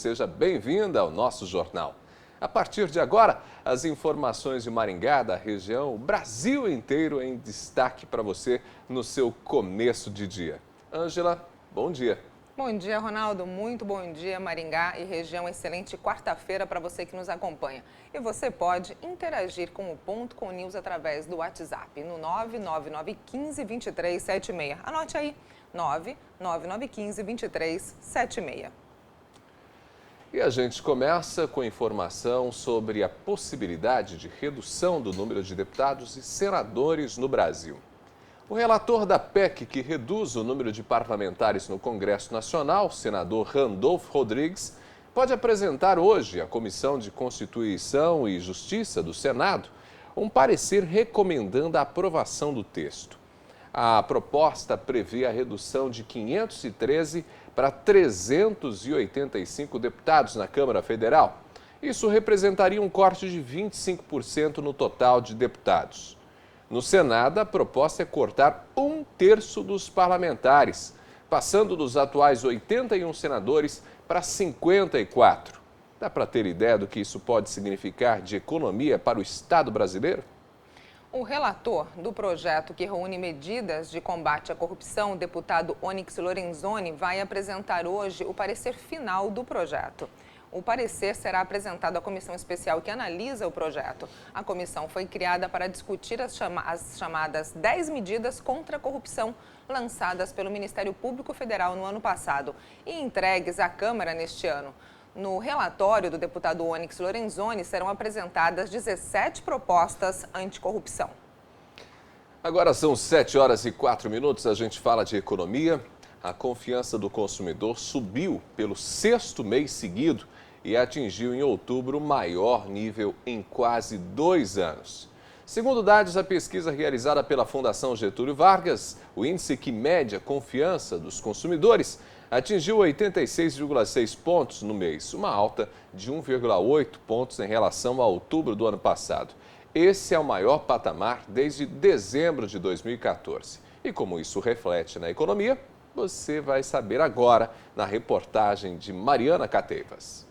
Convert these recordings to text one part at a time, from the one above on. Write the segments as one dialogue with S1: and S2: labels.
S1: Seja bem-vinda ao nosso jornal. A partir de agora, as informações de Maringá, da região, o Brasil inteiro em destaque para você no seu começo de dia. Ângela, bom dia.
S2: Bom dia, Ronaldo. Muito bom dia, Maringá e região. Excelente quarta-feira para você que nos acompanha. E você pode interagir com o Ponto com News através do WhatsApp no 99915-2376. Anote aí, 99915-2376.
S1: E a gente começa com informação sobre a possibilidade de redução do número de deputados e senadores no Brasil. O relator da PEC, que reduz o número de parlamentares no Congresso Nacional, o senador Randolfo Rodrigues, pode apresentar hoje à Comissão de Constituição e Justiça do Senado um parecer recomendando a aprovação do texto. A proposta prevê a redução de 513 para 385 deputados na Câmara Federal. Isso representaria um corte de 25% no total de deputados. No Senado, a proposta é cortar 1/3 dos parlamentares, passando dos atuais 81 senadores para 54. Dá para ter ideia do que isso pode significar de economia para o Estado brasileiro?
S2: O relator do projeto que reúne medidas de combate à corrupção, o deputado Onyx Lorenzoni, vai apresentar hoje o parecer final do projeto. O parecer será apresentado à comissão especial que analisa o projeto. A comissão foi criada para discutir as chamadas 10 medidas contra a corrupção lançadas pelo Ministério Público Federal no ano passado e entregues à Câmara neste ano. No relatório do deputado Onyx Lorenzoni serão apresentadas 17 propostas anticorrupção.
S1: Agora são 7h04, a gente fala de economia. A confiança do consumidor subiu pelo 6º mês seguido e atingiu em outubro o maior nível em quase 2 anos. Segundo dados da pesquisa realizada pela Fundação Getúlio Vargas, o índice que mede a confiança dos consumidores atingiu 86,6 pontos no mês, uma alta de 1,8 pontos em relação a outubro do ano passado. Esse é o maior patamar desde dezembro de 2014. E como isso reflete na economia, você vai saber agora na reportagem de Mariana Catevas.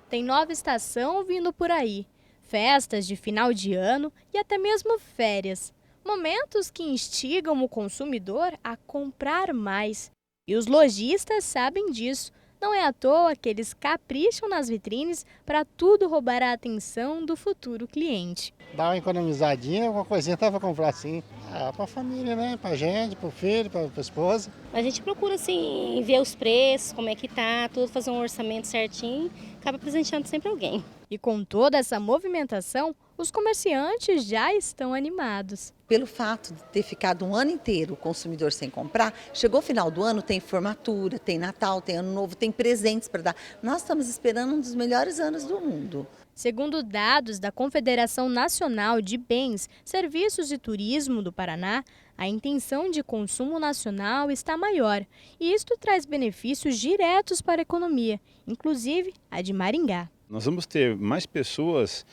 S3: Tem nova estação vindo por aí, festas de final de ano e até mesmo férias. Momentos que instigam o consumidor a comprar mais. E os lojistas sabem disso. Não é à toa que eles capricham nas vitrines para tudo roubar a atenção do futuro cliente.
S4: Dá uma economizadinha, alguma coisinha dá para comprar sim. Para a família, né? Para a gente, para o filho, para a esposa.
S5: A gente procura assim, ver os preços, como é que tá, tudo, fazer um orçamento certinho, acaba presenteando sempre alguém.
S3: E com toda essa movimentação, os comerciantes já estão animados.
S6: Pelo fato de ter ficado um ano inteiro o consumidor sem comprar, chegou o final do ano, tem formatura, tem Natal, tem Ano Novo, tem presentes para dar. Nós estamos esperando um dos melhores anos do mundo.
S3: Segundo dados da Confederação Nacional de Bens, Serviços e Turismo do Paraná, a intenção de consumo nacional está maior e isto traz benefícios diretos para a economia, inclusive a de Maringá.
S7: Nós vamos ter mais pessoas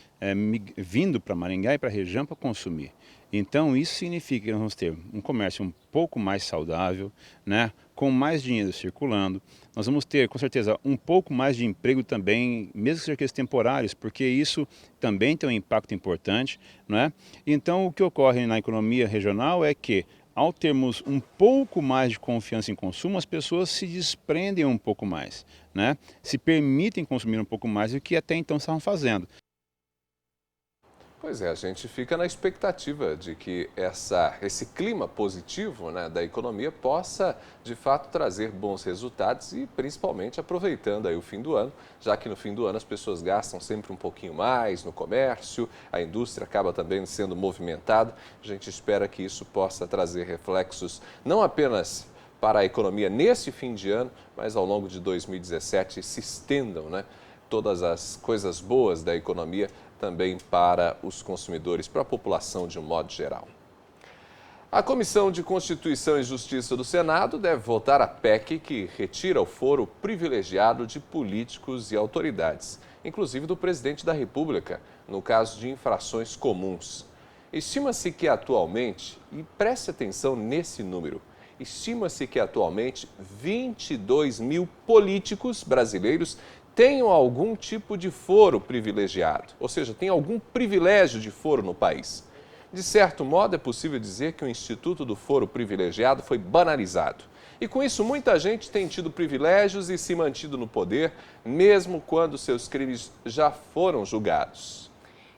S7: vindo para Maringá e para a região para consumir. Então isso significa que nós vamos ter um comércio um pouco mais saudável, né, com mais dinheiro circulando. Nós vamos ter, com certeza, um pouco mais de emprego também, mesmo que sejam aqueles temporários, porque isso também tem um impacto importante, não é? Então o que ocorre na economia regional é que, ao termos um pouco mais de confiança em consumo, as pessoas se desprendem um pouco mais, né? Se permitem consumir um pouco mais do que até então estavam fazendo.
S1: Pois é, a gente fica na expectativa de que esse clima positivo, né, da economia possa, de fato, trazer bons resultados e, principalmente, aproveitando aí o fim do ano, já que no fim do ano as pessoas gastam sempre um pouquinho mais no comércio, a indústria acaba também sendo movimentada. A gente espera que isso possa trazer reflexos não apenas para a economia nesse fim de ano, mas ao longo de 2017 se estendam, né, todas as coisas boas da economia também para os consumidores, para a população de um modo geral. A Comissão de Constituição e Justiça do Senado deve votar a PEC que retira o foro privilegiado de políticos e autoridades, inclusive do presidente da República, no caso de infrações comuns. Estima-se que atualmente, e preste atenção nesse número, Estima-se que atualmente 22 mil políticos brasileiros tenham algum tipo de foro privilegiado, ou seja, tem algum privilégio de foro no país. De certo modo, é possível dizer que o Instituto do Foro Privilegiado foi banalizado. E com isso, muita gente tem tido privilégios e se mantido no poder, mesmo quando seus crimes já foram julgados.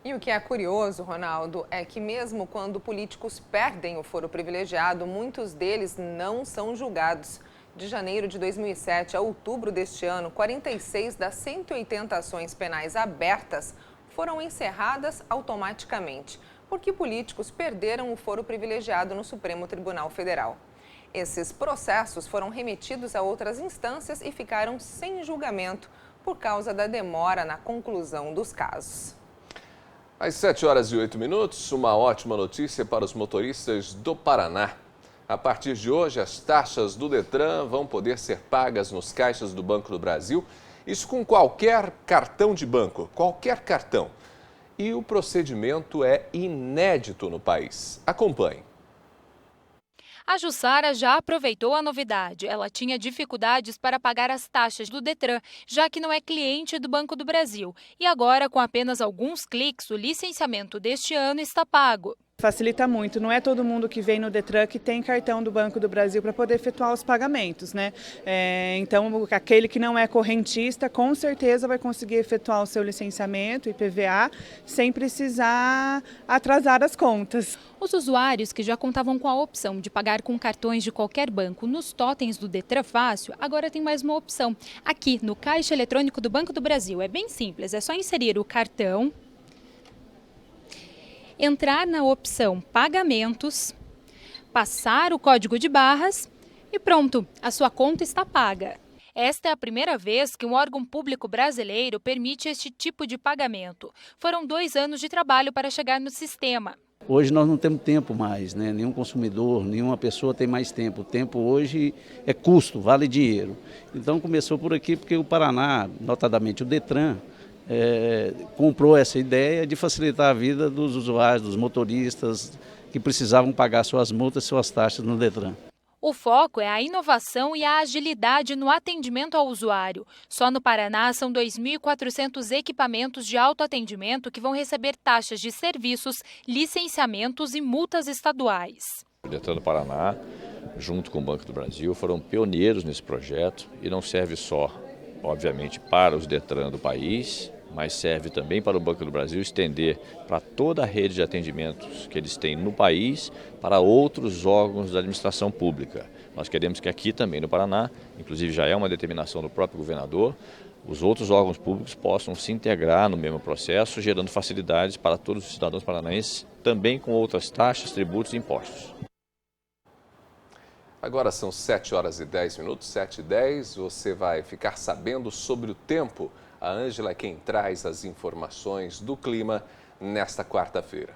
S2: E o que é curioso, Ronaldo, é que mesmo quando políticos perdem o foro privilegiado, muitos deles não são julgados. De janeiro de 2007 a outubro deste ano, 46 das 180 ações penais abertas foram encerradas automaticamente, porque políticos perderam o foro privilegiado no Supremo Tribunal Federal. Esses processos foram remetidos a outras instâncias e ficaram sem julgamento por causa da demora na conclusão dos casos.
S1: Às 7h08, uma ótima notícia para os motoristas do Paraná. A partir de hoje, as taxas do Detran vão poder ser pagas nos caixas do Banco do Brasil, isso com qualquer cartão de banco, qualquer cartão. E o procedimento é inédito no país. Acompanhe.
S8: A Jussara já aproveitou a novidade. Ela tinha dificuldades para pagar as taxas do Detran, já que não é cliente do Banco do Brasil. E agora, com apenas alguns cliques, o licenciamento deste ano está pago.
S9: Facilita muito, não é todo mundo que vem no Detran que tem cartão do Banco do Brasil para poder efetuar os pagamentos, né? Então, aquele que não é correntista, com certeza vai conseguir efetuar o seu licenciamento, IPVA, sem precisar atrasar as contas.
S8: Os usuários que já contavam com a opção de pagar com cartões de qualquer banco nos totens do Detran Fácil, agora tem mais uma opção. Aqui, no caixa eletrônico do Banco do Brasil, é bem simples, é só inserir o cartão, entrar na opção Pagamentos, passar o código de barras e pronto, a sua conta está paga. Esta é a primeira vez que um órgão público brasileiro permite este tipo de pagamento. Foram 2 anos de trabalho para chegar no sistema.
S10: Hoje nós não temos tempo mais, né? Nenhum consumidor, nenhuma pessoa tem mais tempo. O tempo hoje é custo, vale dinheiro. Então começou por aqui porque o Paraná, notadamente o Detran, comprou essa ideia de facilitar a vida dos usuários, dos motoristas que precisavam pagar suas multas, suas taxas no Detran.
S8: O foco é a inovação e a agilidade no atendimento ao usuário. Só no Paraná são 2.400 equipamentos de autoatendimento que vão receber taxas de serviços, licenciamentos e multas estaduais.
S11: O Detran do Paraná, junto com o Banco do Brasil, foram pioneiros nesse projeto e não serve só, obviamente, para os Detran do país, mas serve também para o Banco do Brasil estender para toda a rede de atendimentos que eles têm no país para outros órgãos da administração pública. Nós queremos que aqui também no Paraná, inclusive já é uma determinação do próprio governador, os outros órgãos públicos possam se integrar no mesmo processo, gerando facilidades para todos os cidadãos paranaenses, também com outras taxas, tributos e impostos.
S1: Agora são 7h10, 7h10, você vai ficar sabendo sobre o tempo. A Ângela é quem traz as informações do clima nesta quarta-feira.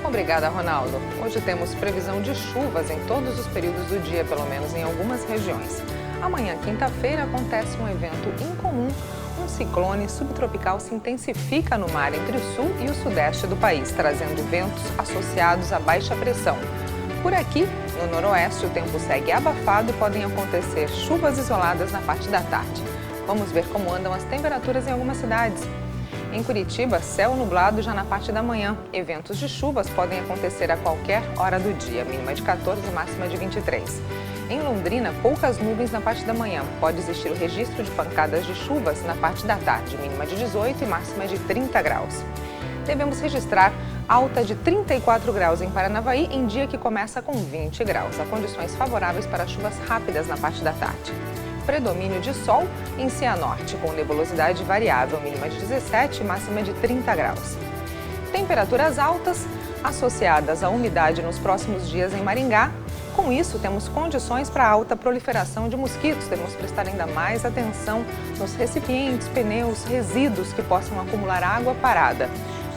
S2: Obrigada, Ronaldo. Hoje temos previsão de chuvas em todos os períodos do dia, pelo menos em algumas regiões. Amanhã, quinta-feira, acontece um evento incomum. Um ciclone subtropical se intensifica no mar entre o sul e o sudeste do país, trazendo ventos associados à baixa pressão. Por aqui, no noroeste, o tempo segue abafado e podem acontecer chuvas isoladas na parte da tarde. Vamos ver como andam as temperaturas em algumas cidades. Em Curitiba, céu nublado já na parte da manhã. Eventos de chuvas podem acontecer a qualquer hora do dia, mínima de 14 e máxima de 23. Em Londrina, poucas nuvens na parte da manhã. Pode existir o registro de pancadas de chuvas na parte da tarde, mínima de 18 e máxima de 30 graus. Devemos registrar alta de 34 graus em Paranavaí em dia que começa com 20 graus. Há condições favoráveis para chuvas rápidas na parte da tarde. Predomínio de sol em Cianorte, com nebulosidade variável, mínima de 17 e máxima de 30 graus. Temperaturas altas associadas à umidade nos próximos dias em Maringá. Com isso, temos condições para alta proliferação de mosquitos. Devemos prestar ainda mais atenção nos recipientes, pneus, resíduos que possam acumular água parada.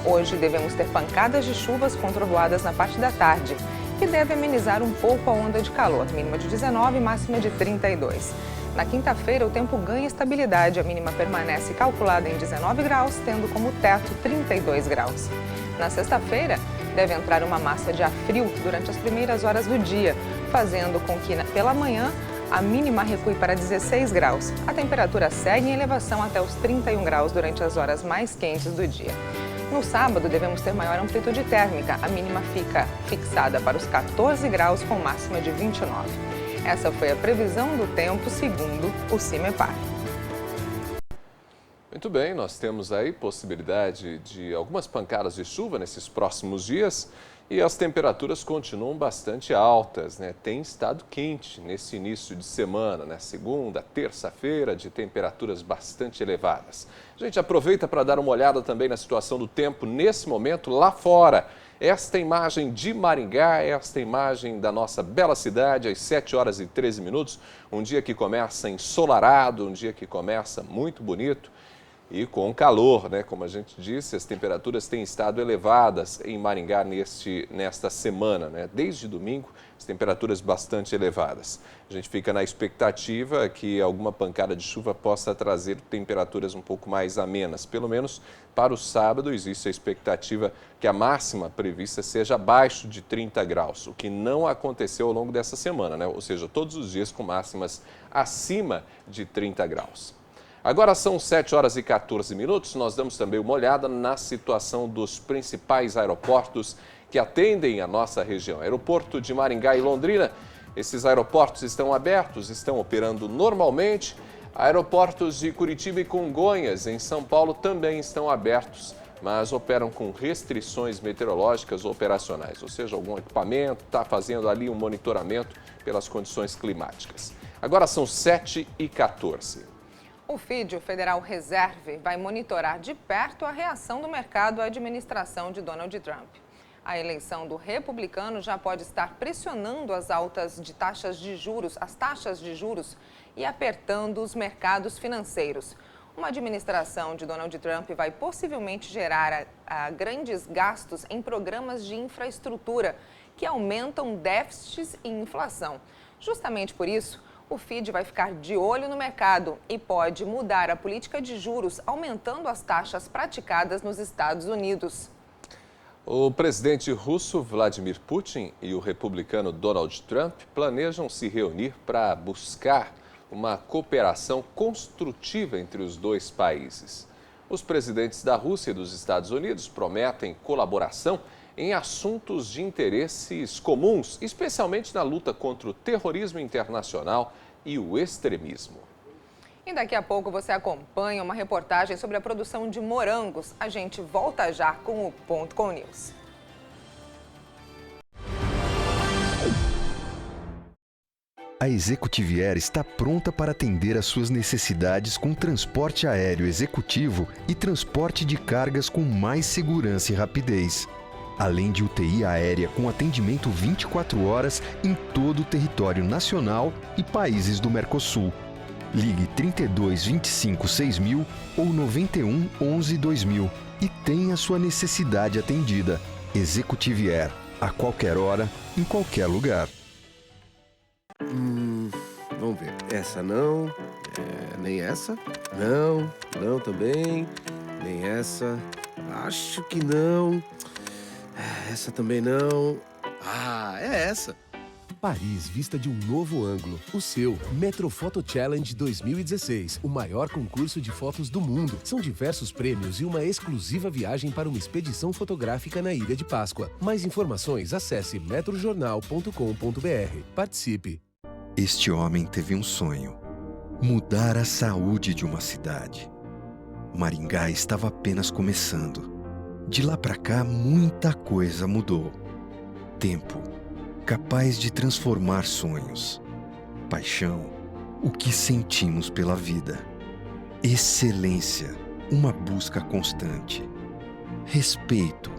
S2: Hoje devemos ter pancadas de chuvas com trovoadas na parte da tarde, que deve amenizar um pouco a onda de calor, mínima de 19 e máxima de 32. Na quinta-feira, o tempo ganha estabilidade. A mínima permanece calculada em 19 graus, tendo como teto 32 graus. Na sexta-feira, deve entrar uma massa de ar frio durante as primeiras horas do dia, fazendo com que, pela manhã, a mínima recue para 16 graus. A temperatura segue em elevação até os 31 graus durante as horas mais quentes do dia. No sábado, devemos ter maior amplitude térmica. A mínima fica fixada para os 14 graus, com máxima de 29. Essa foi a previsão do tempo, segundo o CIMEPAR.
S1: Muito bem, nós temos aí possibilidade de algumas pancadas de chuva nesses próximos dias e as temperaturas continuam bastante altas, né? Tem estado quente nesse início de semana, né? Segunda, terça-feira, de temperaturas bastante elevadas. A gente aproveita para dar uma olhada também na situação do tempo nesse momento lá fora. Esta imagem de Maringá, esta imagem da nossa bela cidade, às 7 horas e 13 minutos. Um dia que começa ensolarado, um dia que começa muito bonito e com calor, né? Como a gente disse, as temperaturas têm estado elevadas em Maringá nesta semana, né? Desde domingo, as temperaturas bastante elevadas. A gente fica na expectativa que alguma pancada de chuva possa trazer temperaturas um pouco mais amenas. Pelo menos para o sábado existe a expectativa que a máxima prevista seja abaixo de 30 graus, o que não aconteceu ao longo dessa semana, né? Ou seja, todos os dias com máximas acima de 30 graus. Agora são 7 horas e 14 minutos, nós damos também uma olhada na situação dos principais aeroportos que atendem a nossa região. Aeroporto de Maringá e Londrina, esses aeroportos estão abertos, estão operando normalmente. Aeroportos de Curitiba e Congonhas, em São Paulo, também estão abertos, mas operam com restrições meteorológicas operacionais, ou seja, algum equipamento está fazendo ali um monitoramento pelas condições climáticas. Agora são 7 e 14.
S2: O FID, o Federal Reserve, vai monitorar de perto a reação do mercado à administração de Donald Trump. A eleição do republicano já pode estar pressionando as taxas de juros e apertando os mercados financeiros. Uma administração de Donald Trump vai possivelmente gerar grandes gastos em programas de infraestrutura que aumentam déficits e inflação. Justamente por isso, o FID vai ficar de olho no mercado e pode mudar a política de juros, aumentando as taxas praticadas nos Estados Unidos.
S1: O presidente russo Vladimir Putin e o republicano Donald Trump planejam se reunir para buscar uma cooperação construtiva entre os dois países. Os presidentes da Rússia e dos Estados Unidos prometem colaboração em assuntos de interesses comuns, especialmente na luta contra o terrorismo internacional e o extremismo.
S2: E daqui a pouco você acompanha uma reportagem sobre a produção de morangos. A gente volta já com o Ponto com News.
S12: A Executiviair está pronta para atender às suas necessidades com transporte aéreo executivo e transporte de cargas com mais segurança e rapidez. Além de UTI aérea com atendimento 24 horas em todo o território nacional e países do Mercosul. Ligue 32 25 6000 ou 91 11 2000 e tenha sua necessidade atendida. Executiviair, a qualquer hora, em qualquer lugar.
S13: Vamos ver. Essa não, nem essa. Não também, nem essa. Acho que não. Essa também não. É essa.
S14: Paris vista de um novo ângulo. O seu Metrofoto Challenge 2016, o maior concurso de fotos do mundo. São diversos prêmios e uma exclusiva viagem para uma expedição fotográfica na Ilha de Páscoa. Mais informações, acesse metrojornal.com.br. Participe.
S12: Este homem teve um sonho: mudar a saúde de uma cidade. Maringá estava apenas começando. De lá para cá, muita coisa mudou. Tempo, capaz de transformar sonhos. Paixão, o que sentimos pela vida. Excelência, uma busca constante. Respeito,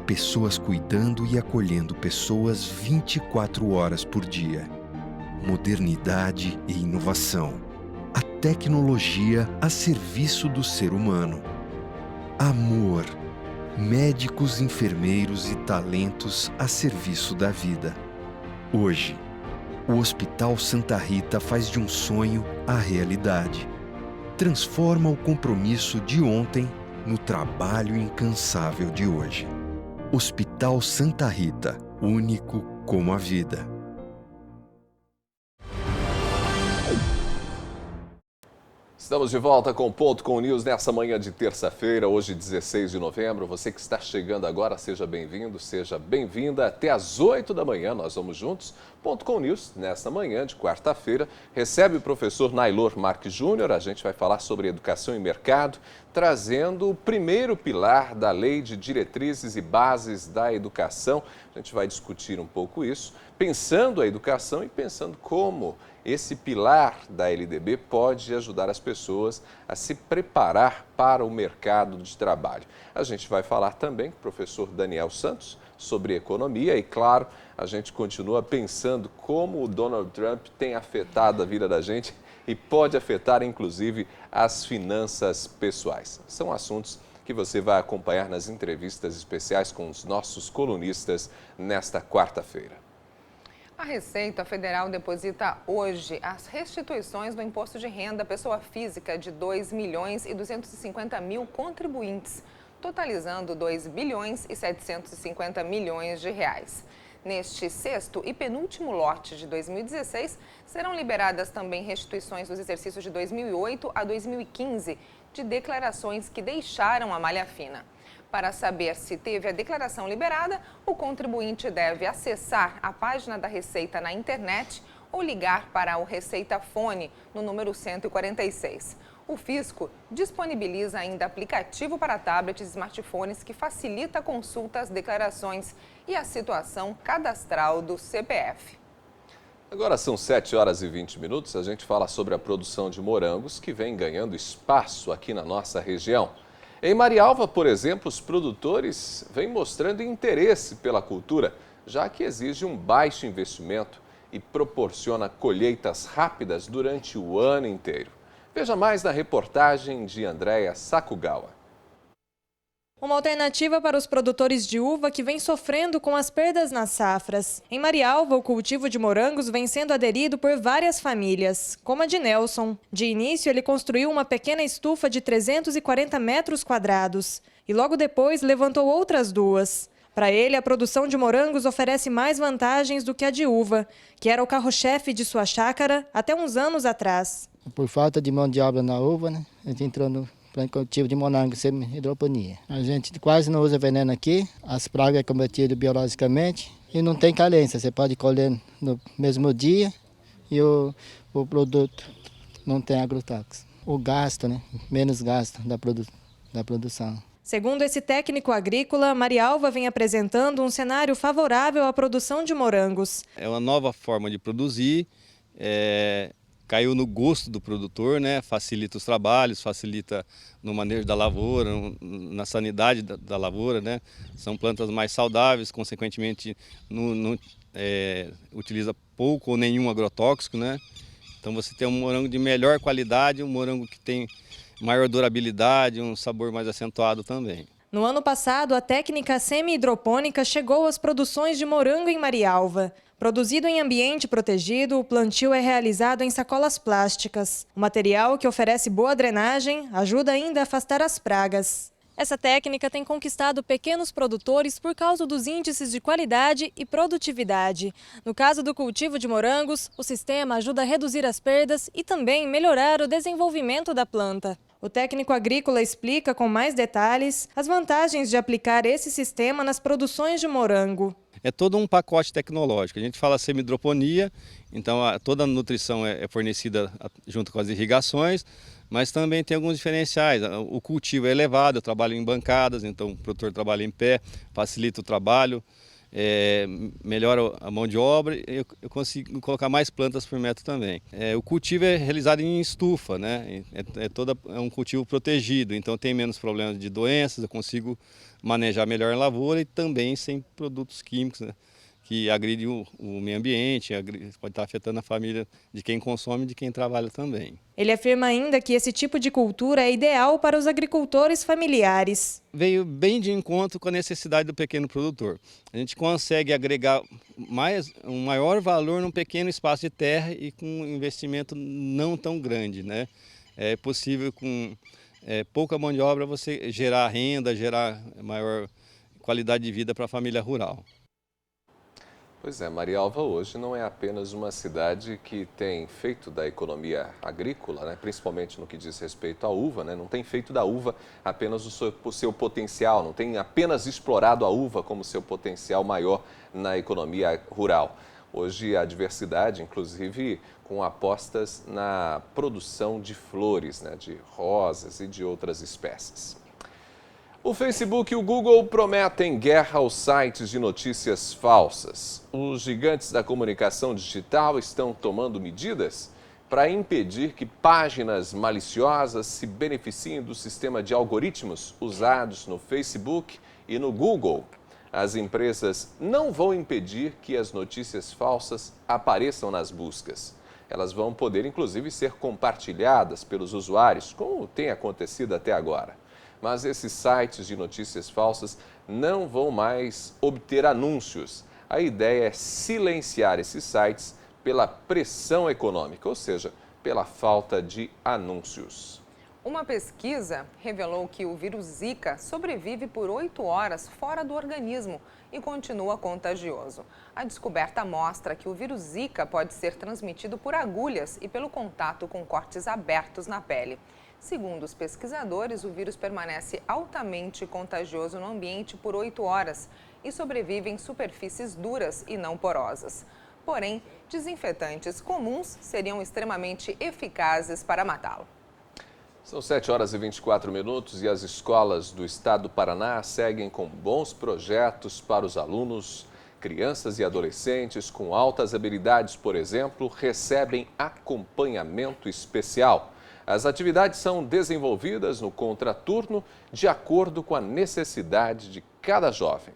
S12: pessoas cuidando e acolhendo pessoas 24 horas por dia. Modernidade e inovação. A tecnologia a serviço do ser humano. Amor. Médicos, enfermeiros e talentos a serviço da vida. Hoje, o Hospital Santa Rita faz de um sonho a realidade. Transforma o compromisso de ontem no trabalho incansável de hoje. Hospital Santa Rita, único como a vida.
S1: Estamos de volta com o Ponto com News nessa manhã de terça-feira, hoje 16 de novembro. Você que está chegando agora, seja bem-vindo, seja bem-vinda. Até às 8 da manhã nós vamos juntos. Ponto com News, nesta manhã de quarta-feira, recebe o professor Nailor Marques Júnior. A gente vai falar sobre educação e mercado, trazendo o primeiro pilar da Lei de Diretrizes e Bases da Educação. A gente vai discutir um pouco isso, pensando a educação e pensando como esse pilar da LDB pode ajudar as pessoas a se preparar para o mercado de trabalho. A gente vai falar também com o professor Daniel Santos sobre economia e, claro, a gente continua pensando como o Donald Trump tem afetado a vida da gente e pode afetar, inclusive, as finanças pessoais. São assuntos que você vai acompanhar nas entrevistas especiais com os nossos colunistas nesta quarta-feira.
S2: A Receita Federal deposita hoje as restituições do imposto de renda à pessoa física de 2.250.000 contribuintes, totalizando 2.750 bilhões de reais. Neste sexto e penúltimo lote de 2016, serão liberadas também restituições dos exercícios de 2008 a 2015 de declarações que deixaram a malha fina. Para saber se teve a declaração liberada, o contribuinte deve acessar a página da Receita na internet ou ligar para o Receita Fone no número 146. O Fisco disponibiliza ainda aplicativo para tablets e smartphones que facilita a consulta às declarações e a situação cadastral do CPF.
S1: Agora são 7 horas e 20 minutos, a gente fala sobre a produção de morangos que vem ganhando espaço aqui na nossa região. Em Marialva, por exemplo, os produtores vêm mostrando interesse pela cultura, já que exige um baixo investimento e proporciona colheitas rápidas durante o ano inteiro. Veja mais na reportagem de Andréia Sakugawa.
S15: Uma alternativa para os produtores de uva que vem sofrendo com as perdas nas safras. Em Marialva, o cultivo de morangos vem sendo aderido por várias famílias, como a de Nelson. De início, ele construiu uma pequena estufa de 340 metros quadrados e logo depois levantou outras duas. Para ele, a produção de morangos oferece mais vantagens do que a de uva, que era o carro-chefe de sua chácara até uns anos atrás.
S16: Por falta de mão de obra na uva, a gente entrou no plano cultivo de morango sem hidroponia. A gente quase não usa veneno aqui, as pragas é combatidas biologicamente e não tem carência. Você pode colher no mesmo dia e o produto não tem agrotóxico. O gasto, menos gasto da produção.
S15: Segundo esse técnico agrícola, Marialva vem apresentando um cenário favorável à produção de morangos.
S17: É uma nova forma de produzir, caiu no gosto do produtor, facilita os trabalhos, facilita no manejo da lavoura, na sanidade da lavoura, São plantas mais saudáveis, consequentemente não utiliza pouco ou nenhum agrotóxico, Então você tem um morango de melhor qualidade, um morango que tem maior durabilidade, um sabor mais acentuado também.
S15: No ano passado, a técnica semi-hidropônica chegou às produções de morango em Marialva. Produzido em ambiente protegido, o plantio é realizado em sacolas plásticas. O material, que oferece boa drenagem, ajuda ainda a afastar as pragas. Essa técnica tem conquistado pequenos produtores por causa dos índices de qualidade e produtividade. No caso do cultivo de morangos, o sistema ajuda a reduzir as perdas e também melhorar o desenvolvimento da planta. O técnico agrícola explica com mais detalhes as vantagens de aplicar esse sistema nas produções de morango.
S17: É todo um pacote tecnológico. A gente fala semi-hidroponia, então toda a nutrição é fornecida junto com as irrigações, mas também tem alguns diferenciais. O cultivo é elevado, eu trabalho em bancadas, então o produtor trabalha em pé, facilita o trabalho, melhora a mão de obra e eu consigo colocar mais plantas por metro também. O cultivo é realizado em estufa, é um cultivo protegido, então tem menos problemas de doenças, eu consigo manejar melhor a lavoura e também sem produtos químicos, que agridem o meio ambiente, pode estar afetando a família de quem consome e de quem trabalha também.
S15: Ele afirma ainda que esse tipo de cultura é ideal para os agricultores familiares.
S17: Veio bem de encontro com a necessidade do pequeno produtor. A gente consegue agregar um maior valor num pequeno espaço de terra e com um investimento não tão grande, né? É possível com pouca mão de obra você gerar renda, gerar maior qualidade de vida para a família rural.
S1: Pois é, Marialva hoje não é apenas uma cidade que tem feito da economia agrícola, né, principalmente no que diz respeito à uva, né, não tem feito da uva apenas o seu potencial, não tem apenas explorado a uva como seu potencial maior na economia rural. Hoje a diversidade, inclusive com apostas na produção de flores, né, de rosas e de outras espécies. O Facebook e o Google prometem guerra aos sites de notícias falsas. Os gigantes da comunicação digital estão tomando medidas para impedir que páginas maliciosas se beneficiem do sistema de algoritmos usados no Facebook e no Google. As empresas não vão impedir que as notícias falsas apareçam nas buscas. Elas vão poder, inclusive, ser compartilhadas pelos usuários, como tem acontecido até agora. Mas esses sites de notícias falsas não vão mais obter anúncios. A ideia é silenciar esses sites pela pressão econômica, ou seja, pela falta de anúncios.
S2: Uma pesquisa revelou que o vírus Zika sobrevive por 8 horas fora do organismo e continua contagioso. A descoberta mostra que o vírus Zika pode ser transmitido por agulhas e pelo contato com cortes abertos na pele. Segundo os pesquisadores, o vírus permanece altamente contagioso no ambiente por 8 horas e sobrevive em superfícies duras e não porosas. Porém, desinfetantes comuns seriam extremamente eficazes para matá-lo.
S1: São 7 horas e 24 minutos e as escolas do estado do Paraná seguem com bons projetos para os alunos. Crianças e adolescentes com altas habilidades, por exemplo, recebem acompanhamento especial. As atividades são desenvolvidas no contraturno de acordo com a necessidade de cada jovem.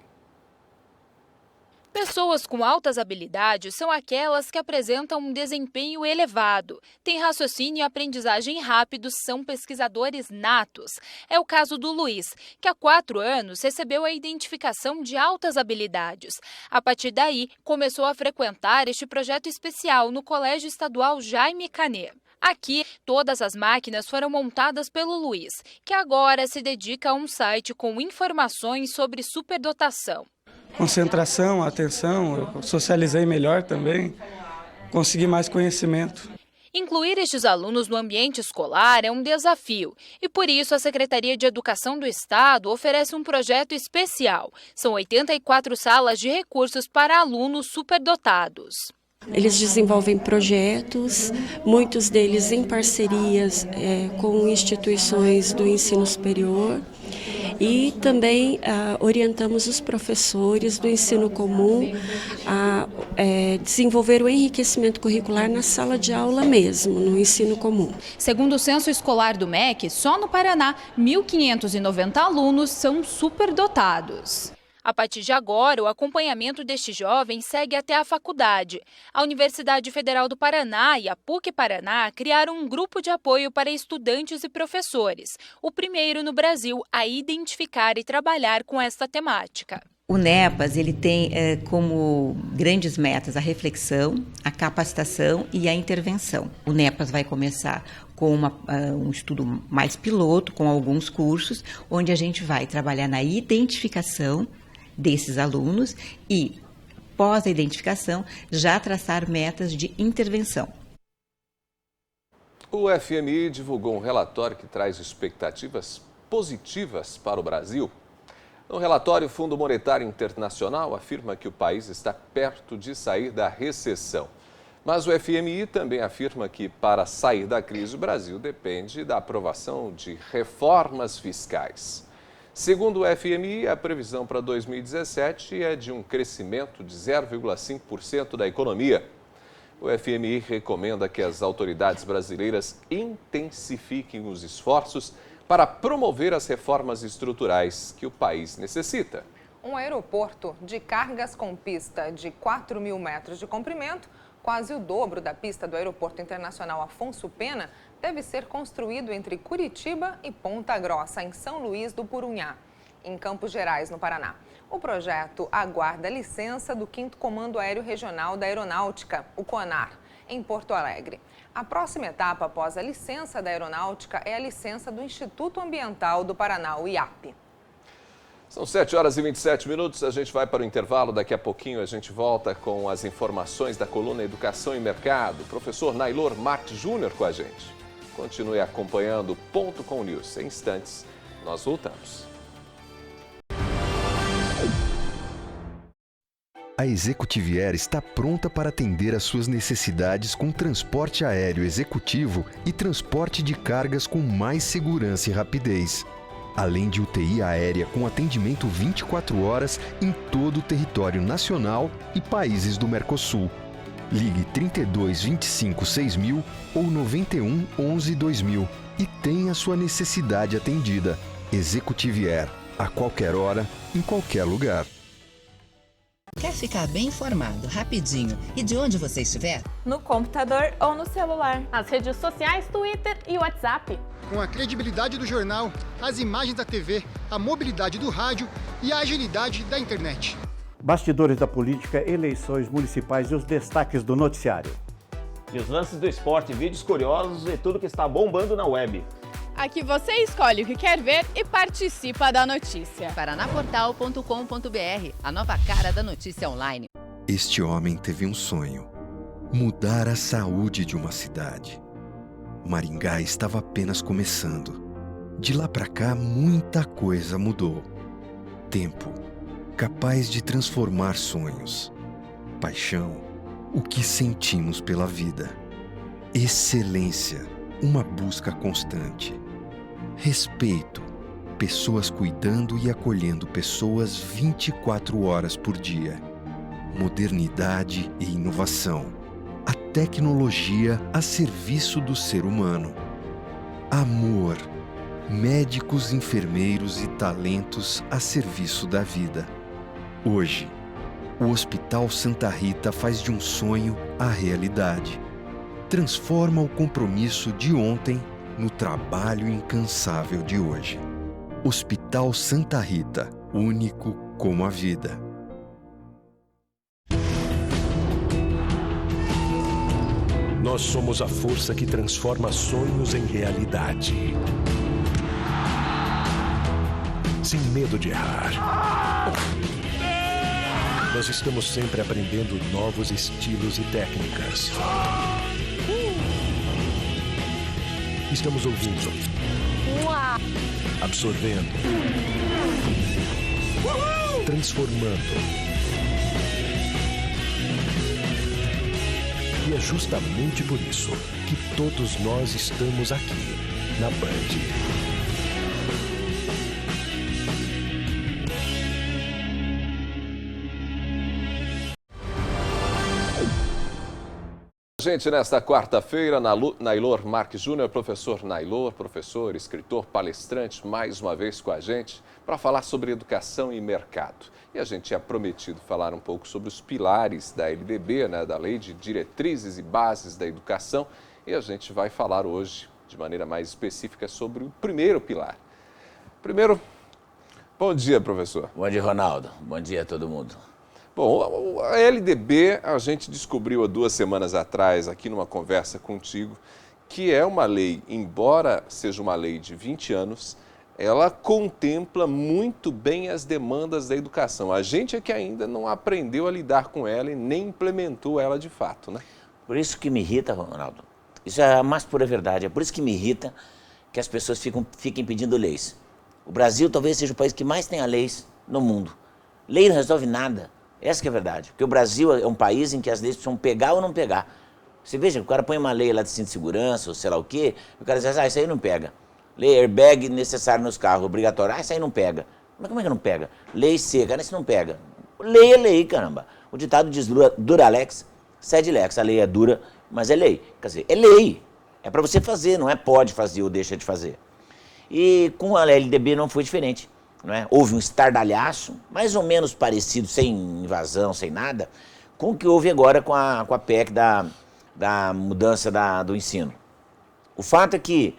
S8: Pessoas com altas habilidades são aquelas que apresentam um desempenho elevado, têm raciocínio e aprendizagem rápidos, são pesquisadores natos. É o caso do Luiz, que há 4 anos recebeu a identificação de altas habilidades. A partir daí, começou a frequentar este projeto especial no Colégio Estadual Jaime Canet. Aqui, todas as máquinas foram montadas pelo Luiz, que agora se dedica a um site com informações sobre superdotação.
S18: Concentração, atenção, eu socializei melhor também, consegui mais conhecimento.
S8: Incluir estes alunos no ambiente escolar é um desafio e, por isso, a Secretaria de Educação do Estado oferece um projeto especial. São 84 salas de recursos para alunos superdotados.
S19: Eles desenvolvem projetos, muitos deles em parcerias com instituições do ensino superior e também orientamos os professores do ensino comum a desenvolver o enriquecimento curricular na sala de aula mesmo, no ensino comum.
S8: Segundo o censo escolar do MEC, só no Paraná, 1.590 alunos são superdotados. A partir de agora, o acompanhamento deste jovem segue até a faculdade. A Universidade Federal do Paraná e a PUC Paraná criaram um grupo de apoio para estudantes e professores, o primeiro no Brasil a identificar e trabalhar com esta temática.
S20: O NEPAS ele tem como grandes metas a reflexão, a capacitação e a intervenção. O NEPAS vai começar com um estudo mais piloto, com alguns cursos, onde a gente vai trabalhar na identificação desses alunos e, pós a identificação, já traçar metas de intervenção.
S1: O FMI divulgou um relatório que traz expectativas positivas para o Brasil. No relatório, o Fundo Monetário Internacional afirma que o país está perto de sair da recessão. Mas o FMI também afirma que, para sair da crise, o Brasil depende da aprovação de reformas fiscais. Segundo o FMI, a previsão para 2017 é de um crescimento de 0,5% da economia. O FMI recomenda que as autoridades brasileiras intensifiquem os esforços para promover as reformas estruturais que o país necessita.
S2: Um aeroporto de cargas com pista de 4.000 metros de comprimento, quase o dobro da pista do Aeroporto Internacional Afonso Pena, deve ser construído entre Curitiba e Ponta Grossa, em São Luís do Purunhá, em Campos Gerais, no Paraná. O projeto aguarda a licença do 5º Comando Aéreo Regional da Aeronáutica, o CONAR, em Porto Alegre. A próxima etapa após a licença da Aeronáutica é a licença do Instituto Ambiental do Paraná, o IAP.
S1: São 7h27, a gente vai para o intervalo, daqui a pouquinho a gente volta com as informações da coluna Educação e Mercado. O professor Nailor Marques Júnior com a gente. Continue acompanhando o Ponto com News. Em instantes, nós voltamos.
S12: A Executive Air está pronta para atender às suas necessidades com transporte aéreo executivo e transporte de cargas com mais segurança e rapidez. Além de UTI aérea com atendimento 24 horas em todo o território nacional e países do Mercosul. Ligue 32 25 6000 ou 91 11 2000 e tenha sua necessidade atendida. Executive Air, a qualquer hora, em qualquer lugar.
S21: Quer ficar bem informado, rapidinho e de onde você estiver?
S22: No computador ou no celular. Nas redes sociais, Twitter e WhatsApp.
S23: Com a credibilidade do jornal, as imagens da TV, a mobilidade do rádio e a agilidade da internet.
S24: Bastidores da política, eleições municipais e os destaques do noticiário.
S25: E os lances do esporte, vídeos curiosos e tudo que está bombando na web.
S26: Aqui você escolhe o que quer ver e participa da notícia.
S27: Paranaportal.com.br, a nova cara da notícia online.
S12: Este homem teve um sonho: mudar a saúde de uma cidade. Maringá estava apenas começando. De lá para cá, muita coisa mudou. Tempo, capaz de transformar sonhos. Paixão, o que sentimos pela vida. Excelência, uma busca constante. Respeito, pessoas cuidando e acolhendo pessoas 24 horas por dia. Modernidade e inovação. A tecnologia a serviço do ser humano. Amor, médicos, enfermeiros e talentos a serviço da vida. Hoje, o Hospital Santa Rita faz de um sonho a realidade. Transforma o compromisso de ontem no trabalho incansável de hoje. Hospital Santa Rita, único como a vida.
S28: Nós somos a força que transforma sonhos em realidade. Sem medo de errar. Nós estamos sempre aprendendo novos estilos e técnicas. Estamos ouvindo, absorvendo, transformando. E é justamente por isso que todos nós estamos aqui, na Band.
S1: Gente, nesta quarta-feira, Nailor Marques Júnior, professor Nailor, professor, escritor, palestrante, mais uma vez com a gente, para falar sobre educação e mercado. E a gente tinha prometido falar um pouco sobre os pilares da LDB, né, da Lei de Diretrizes e Bases da Educação, e a gente vai falar hoje, de maneira mais específica, sobre o primeiro pilar. Primeiro, bom dia, professor.
S29: Bom dia, Ronaldo. Bom dia a todo mundo.
S1: Bom, a LDB, a gente descobriu há 2 semanas atrás, aqui numa conversa contigo, que é uma lei, embora seja uma lei de 20 anos, ela contempla muito bem as demandas da educação. A gente é que ainda não aprendeu a lidar com ela e nem implementou ela de fato, né?
S29: Por isso que me irrita, Ronaldo, isso é a mais pura verdade, é por isso que me irrita que as pessoas fiquem pedindo leis. O Brasil talvez seja o país que mais tenha leis no mundo. Lei não resolve nada. Essa que é a verdade, porque o Brasil é um país em que as leis precisam pegar ou não pegar. Você veja, o cara põe uma lei lá de cinto de segurança ou sei lá o quê, o cara diz, isso aí não pega. Lei airbag necessário nos carros, obrigatório, isso aí não pega. Mas como é que não pega? Lei seca, isso não pega. Lei é lei, caramba. O ditado diz, dura lex, sed lex. A lei é dura, mas é lei. Quer dizer, é lei. É para você fazer, não é pode fazer ou deixa de fazer. E com a LDB não foi diferente. Não é? Houve um estardalhaço, mais ou menos parecido, sem invasão, sem nada, com o que houve agora com a PEC da mudança do ensino. O fato é que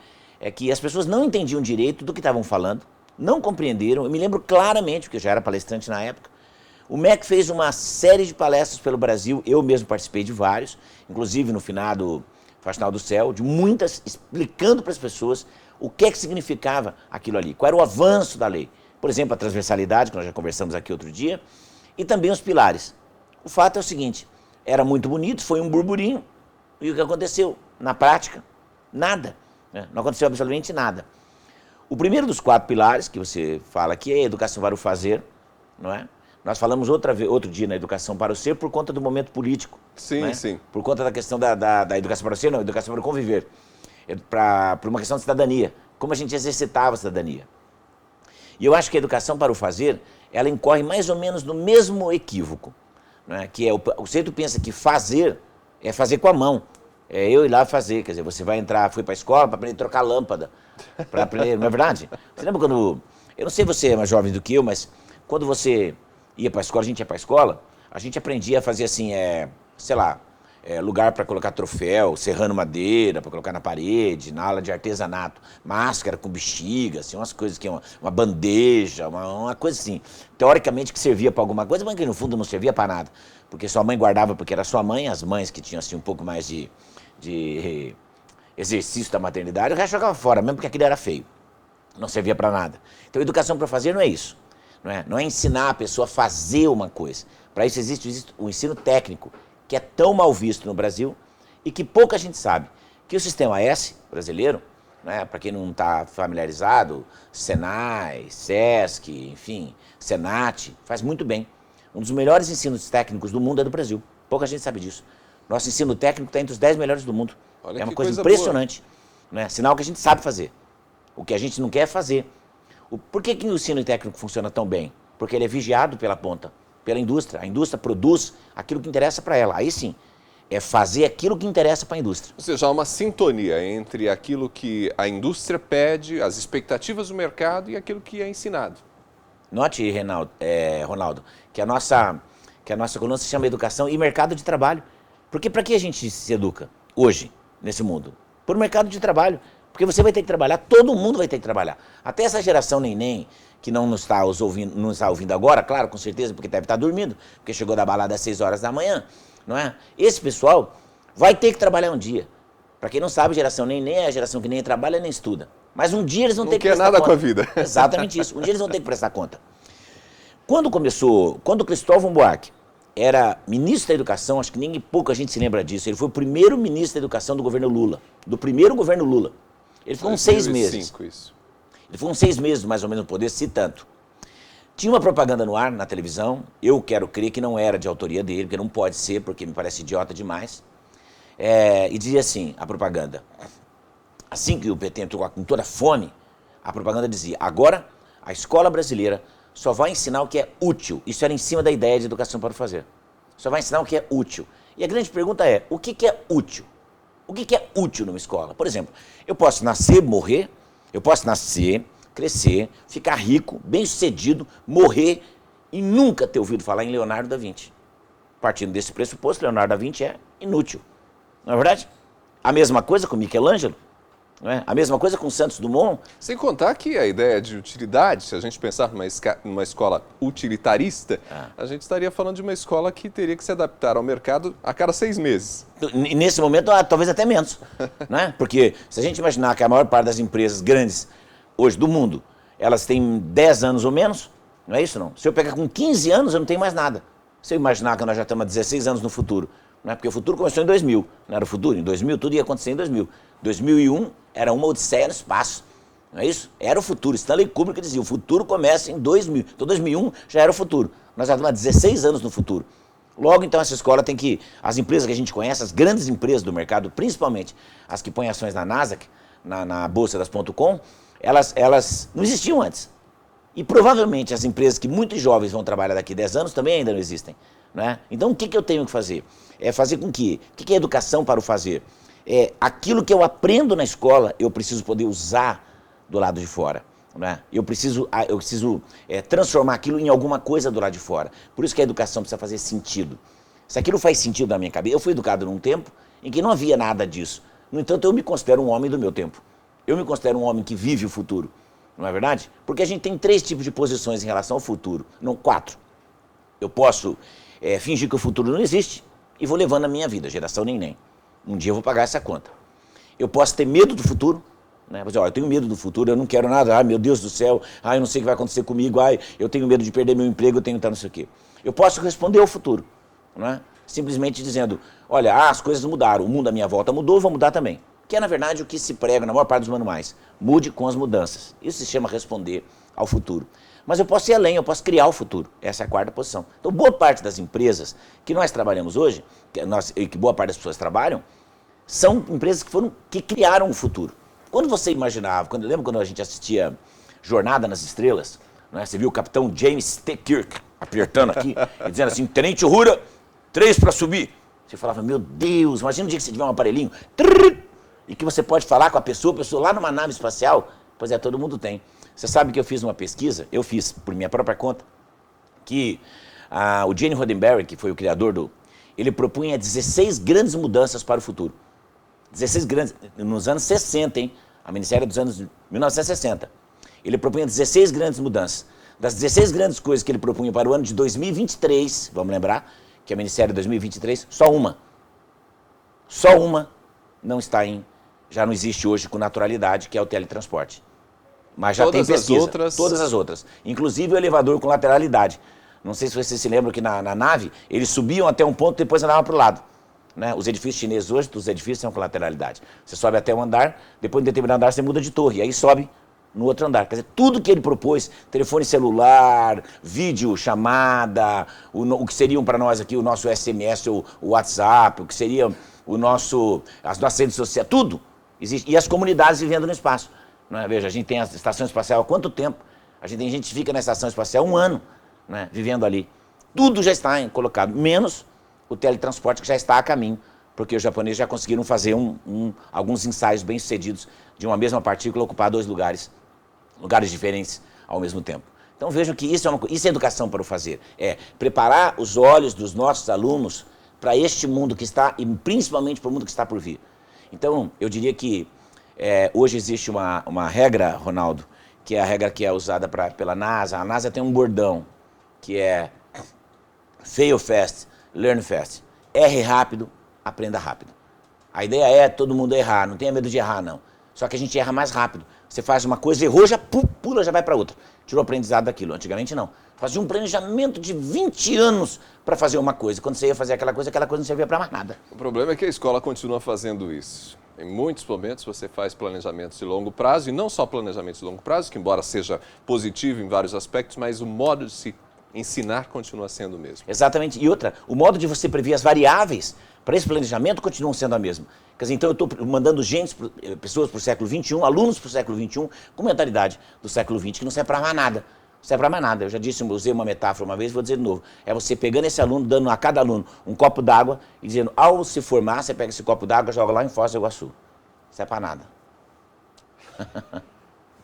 S29: as pessoas não entendiam direito do que estavam falando, não compreenderam. Eu me lembro claramente, porque eu já era palestrante na época. O MEC fez uma série de palestras pelo Brasil, eu mesmo participei de vários, inclusive no finado Faxinal do Céu, de muitas, explicando para as pessoas o que significava aquilo ali, qual era o avanço da lei. Por exemplo, a transversalidade, que nós já conversamos aqui outro dia, e também os pilares. O fato é o seguinte, era muito bonito, foi um burburinho, e o que aconteceu? Na prática, nada. Né? Não aconteceu absolutamente nada. O primeiro dos 4 pilares, que você fala aqui, é a educação para o fazer, não é? Nós falamos outro dia na educação para o ser por conta do momento político.
S1: Sim,
S29: né?
S1: sim.
S29: Por conta da questão da educação para o ser, não, educação para o conviver. Por uma questão de cidadania. Como a gente exercitava a cidadania. E eu acho que a educação para o fazer, ela incorre mais ou menos no mesmo equívoco. Né? Que é o centro pensa que fazer é fazer com a mão. É eu ir lá fazer. Quer dizer, você vai entrar, foi para a escola para aprender a trocar lâmpada. Para aprender, não é verdade? Você lembra quando... Eu não sei se você é mais jovem do que eu, mas quando você ia para a escola, a gente ia para a escola, a gente aprendia a fazer assim, sei lá, lugar para colocar troféu, serrando madeira, para colocar na parede, na aula de artesanato, máscara com bexiga, assim, umas coisas que uma bandeja, uma coisa assim, teoricamente que servia para alguma coisa, mas que no fundo não servia para nada, porque sua mãe guardava porque era sua mãe, as mães que tinham assim um pouco mais de exercício da maternidade, o resto jogava fora, mesmo porque aquilo era feio, não servia para nada. Então, educação para fazer não é isso. Não é ensinar a pessoa a fazer uma coisa. Para isso existe o ensino técnico, que é tão mal visto no Brasil e que pouca gente sabe. Que o Sistema S brasileiro, para quem não está familiarizado, Senai, Sesc, enfim, Senat, faz muito bem. Um dos melhores ensinos técnicos do mundo é do Brasil. Pouca gente sabe disso. Nosso ensino técnico está entre os 10 melhores do mundo.
S1: Olha,
S29: é uma coisa impressionante. Sinal que a gente sabe fazer. O que a gente não quer é fazer. Por que o ensino técnico funciona tão bem? Porque ele é vigiado pela ponta, pela indústria. A indústria produz aquilo que interessa para ela. Aí sim, é fazer aquilo que interessa para a indústria.
S1: Ou seja, há uma sintonia entre aquilo que a indústria pede, as expectativas do mercado e aquilo que é ensinado.
S29: Note, Ronaldo, que a nossa coluna se chama Educação e Mercado de Trabalho. Porque para que a gente se educa hoje, nesse mundo? Por mercado de trabalho. Porque você vai ter que trabalhar, todo mundo vai ter que trabalhar. Até essa geração neném, que não está ouvindo agora, claro, com certeza, porque deve estar dormindo, porque chegou da balada às 6 horas da manhã, não é? Esse pessoal vai ter que trabalhar um dia. Para quem não sabe, geração neném é a geração que nem trabalha nem estuda. Mas um dia eles vão ter que prestar conta.
S1: Não quer nada com a vida.
S29: Exatamente isso. Um dia eles vão ter que prestar conta. Quando Cristóvão Buarque era ministro da Educação, acho que pouca gente se lembra disso, ele foi o primeiro ministro da Educação do governo Lula, do primeiro governo Lula. Ele ficou uns 6 meses.
S1: Isso.
S29: Ele ficou uns 6 meses, mais ou menos, no poder, se tanto. Tinha uma propaganda no ar, na televisão, eu quero crer que não era de autoria dele, porque não pode ser, porque me parece idiota demais. E dizia assim, a propaganda, assim que o PT entrou com toda a fome, a propaganda dizia, agora a escola brasileira só vai ensinar o que é útil. Isso era em cima da ideia de educação para o fazer. Só vai ensinar o que é útil. E a grande pergunta é, o que é útil? O que é útil numa escola? Por exemplo, eu posso nascer, morrer, eu posso nascer, crescer, ficar rico, bem-sucedido, morrer e nunca ter ouvido falar em Leonardo da Vinci. Partindo desse pressuposto, Leonardo da Vinci é inútil. Não é verdade? A mesma coisa com Michelangelo, não é? A mesma coisa com Santos Dumont.
S1: Sem contar que a ideia de utilidade, se a gente pensar numa escola utilitarista, a gente estaria falando de uma escola que teria que se adaptar ao mercado a cada 6 meses.
S29: Nesse momento, talvez até menos. Né? Porque se a gente imaginar que a maior parte das empresas grandes hoje do mundo, elas têm 10 anos ou menos, não é isso não? Se eu pegar com 15 anos, eu não tenho mais nada. Se eu imaginar que nós já estamos há 16 anos no futuro, não é? Porque o futuro começou em 2000, não era o futuro? Em 2000 tudo ia acontecer em 2000. 2001 era uma odisseia no espaço, não é isso? Era o futuro. Stanley Kubrick dizia, o futuro começa em 2000. Então 2001 já era o futuro. Nós já estamos há 16 anos no futuro. Logo, então, essa escola tem que... As empresas que a gente conhece, as grandes empresas do mercado, principalmente as que põem ações na Nasdaq, na bolsa das .com, elas não existiam antes. E provavelmente as empresas que muitos jovens vão trabalhar daqui a 10 anos também ainda não existem. Né? Então, o que eu tenho que fazer? É fazer com que... O que é educação para o fazer? Aquilo que eu aprendo na escola, eu preciso poder usar do lado de fora. Né? Eu preciso transformar aquilo em alguma coisa do lado de fora. Por isso que a educação precisa fazer sentido. Se aquilo faz sentido na minha cabeça... Eu fui educado num tempo em que não havia nada disso. No entanto, eu me considero um homem do meu tempo. Eu me considero um homem que vive o futuro. não é verdade? Porque a gente tem 3 tipos de posições em relação ao futuro, não 4. Eu posso fingir que o futuro não existe e vou levando a minha vida, geração nem. Um dia eu vou pagar essa conta. Eu posso ter medo do futuro, né? Dizer, eu tenho medo do futuro, eu não quero nada, ai meu Deus do céu, ai eu não sei o que vai acontecer comigo, ai eu tenho medo de perder meu emprego, eu tenho que estar não sei o quê. Eu posso responder ao futuro, né? Simplesmente dizendo, olha, as coisas mudaram, o mundo à minha volta mudou, vou mudar também. Que é na verdade o que se prega na maior parte dos manuais. Mude com as mudanças. Isso se chama responder ao futuro. Mas eu posso ir além, eu posso criar o futuro. Essa é a 4ª posição. Então, boa parte das empresas que nós trabalhamos hoje, que boa parte das pessoas trabalham, são empresas que criaram o futuro. Quando você imaginava, lembra quando a gente assistia Jornada nas Estrelas, né? Você viu o capitão James T. Kirk apertando aqui e dizendo assim, Tenente Uhura, 3 para subir. Você falava, meu Deus, imagina um dia que você tiver um aparelhinho, e que você pode falar com a pessoa lá numa nave espacial. Pois é, todo mundo tem. Você sabe que eu fiz uma pesquisa, eu fiz por minha própria conta, que o Gene Roddenberry, que foi o criador ele propunha 16 grandes mudanças para o futuro. 16 grandes, nos anos 60, hein? A minissérie dos anos 1960. Ele propunha 16 grandes mudanças. Das 16 grandes coisas que ele propunha para o ano de 2023, vamos lembrar, que a minissérie 2023, só uma não está já não existe hoje com naturalidade, que é o teletransporte. Mas já tem pesquisa. Todas as outras. Inclusive o elevador com lateralidade. Não sei se vocês se lembram que na nave, eles subiam até um ponto e depois andavam para o lado. Né? Os edifícios chineses hoje, os edifícios são com lateralidade. Você sobe até um andar, depois de determinado andar você muda de torre, aí sobe no outro andar. Quer dizer, tudo que ele propôs, telefone celular, vídeo, chamada, o que seriam para nós aqui o nosso SMS, o WhatsApp, o que seria as nossas redes sociais, tudo existe. E as comunidades vivendo no espaço. Não é? Veja, a gente tem a estação espacial há quanto tempo? Tem gente que fica na estação espacial 1 ano, né, vivendo ali. Tudo já está colocado, menos o teletransporte que já está a caminho, porque os japoneses já conseguiram fazer alguns ensaios bem-sucedidos de uma mesma partícula ocupar 2 lugares diferentes ao mesmo tempo. Então vejam que isso é educação para o fazer. É preparar os olhos dos nossos alunos para este mundo que está, e principalmente para o mundo que está por vir. Então, eu diria que hoje existe uma regra, Ronaldo, que é a regra que é usada pela NASA. A NASA tem um bordão, que é fail fast, learn fast. Erre rápido, aprenda rápido. A ideia é todo mundo errar, não tenha medo de errar, não. Só que a gente erra mais rápido. Você faz uma coisa, errou, já pula, já vai para outra. Tirou o aprendizado daquilo. Antigamente não. Fazia um planejamento de 20 anos para fazer uma coisa. Quando você ia fazer aquela coisa não servia para mais nada.
S1: O problema é que a escola continua fazendo isso. Em muitos momentos você faz planejamentos de longo prazo, e não só planejamentos de longo prazo, que embora seja positivo em vários aspectos, mas o modo de se ensinar continua sendo o mesmo.
S29: Exatamente. E outra, o modo de você prever as variáveis para esse planejamento continuam sendo a mesma. Quer dizer, então eu estou mandando pessoas para o século XXI, alunos para o século XXI, com mentalidade do século XX, que não serve para mais nada. Não serve para mais nada. Eu já disse, usei uma metáfora uma vez, vou dizer de novo. É você pegando esse aluno, dando a cada aluno um copo d'água e dizendo, ao se formar, você pega esse copo d'água e joga lá em Foz do Iguaçu. Não serve para nada.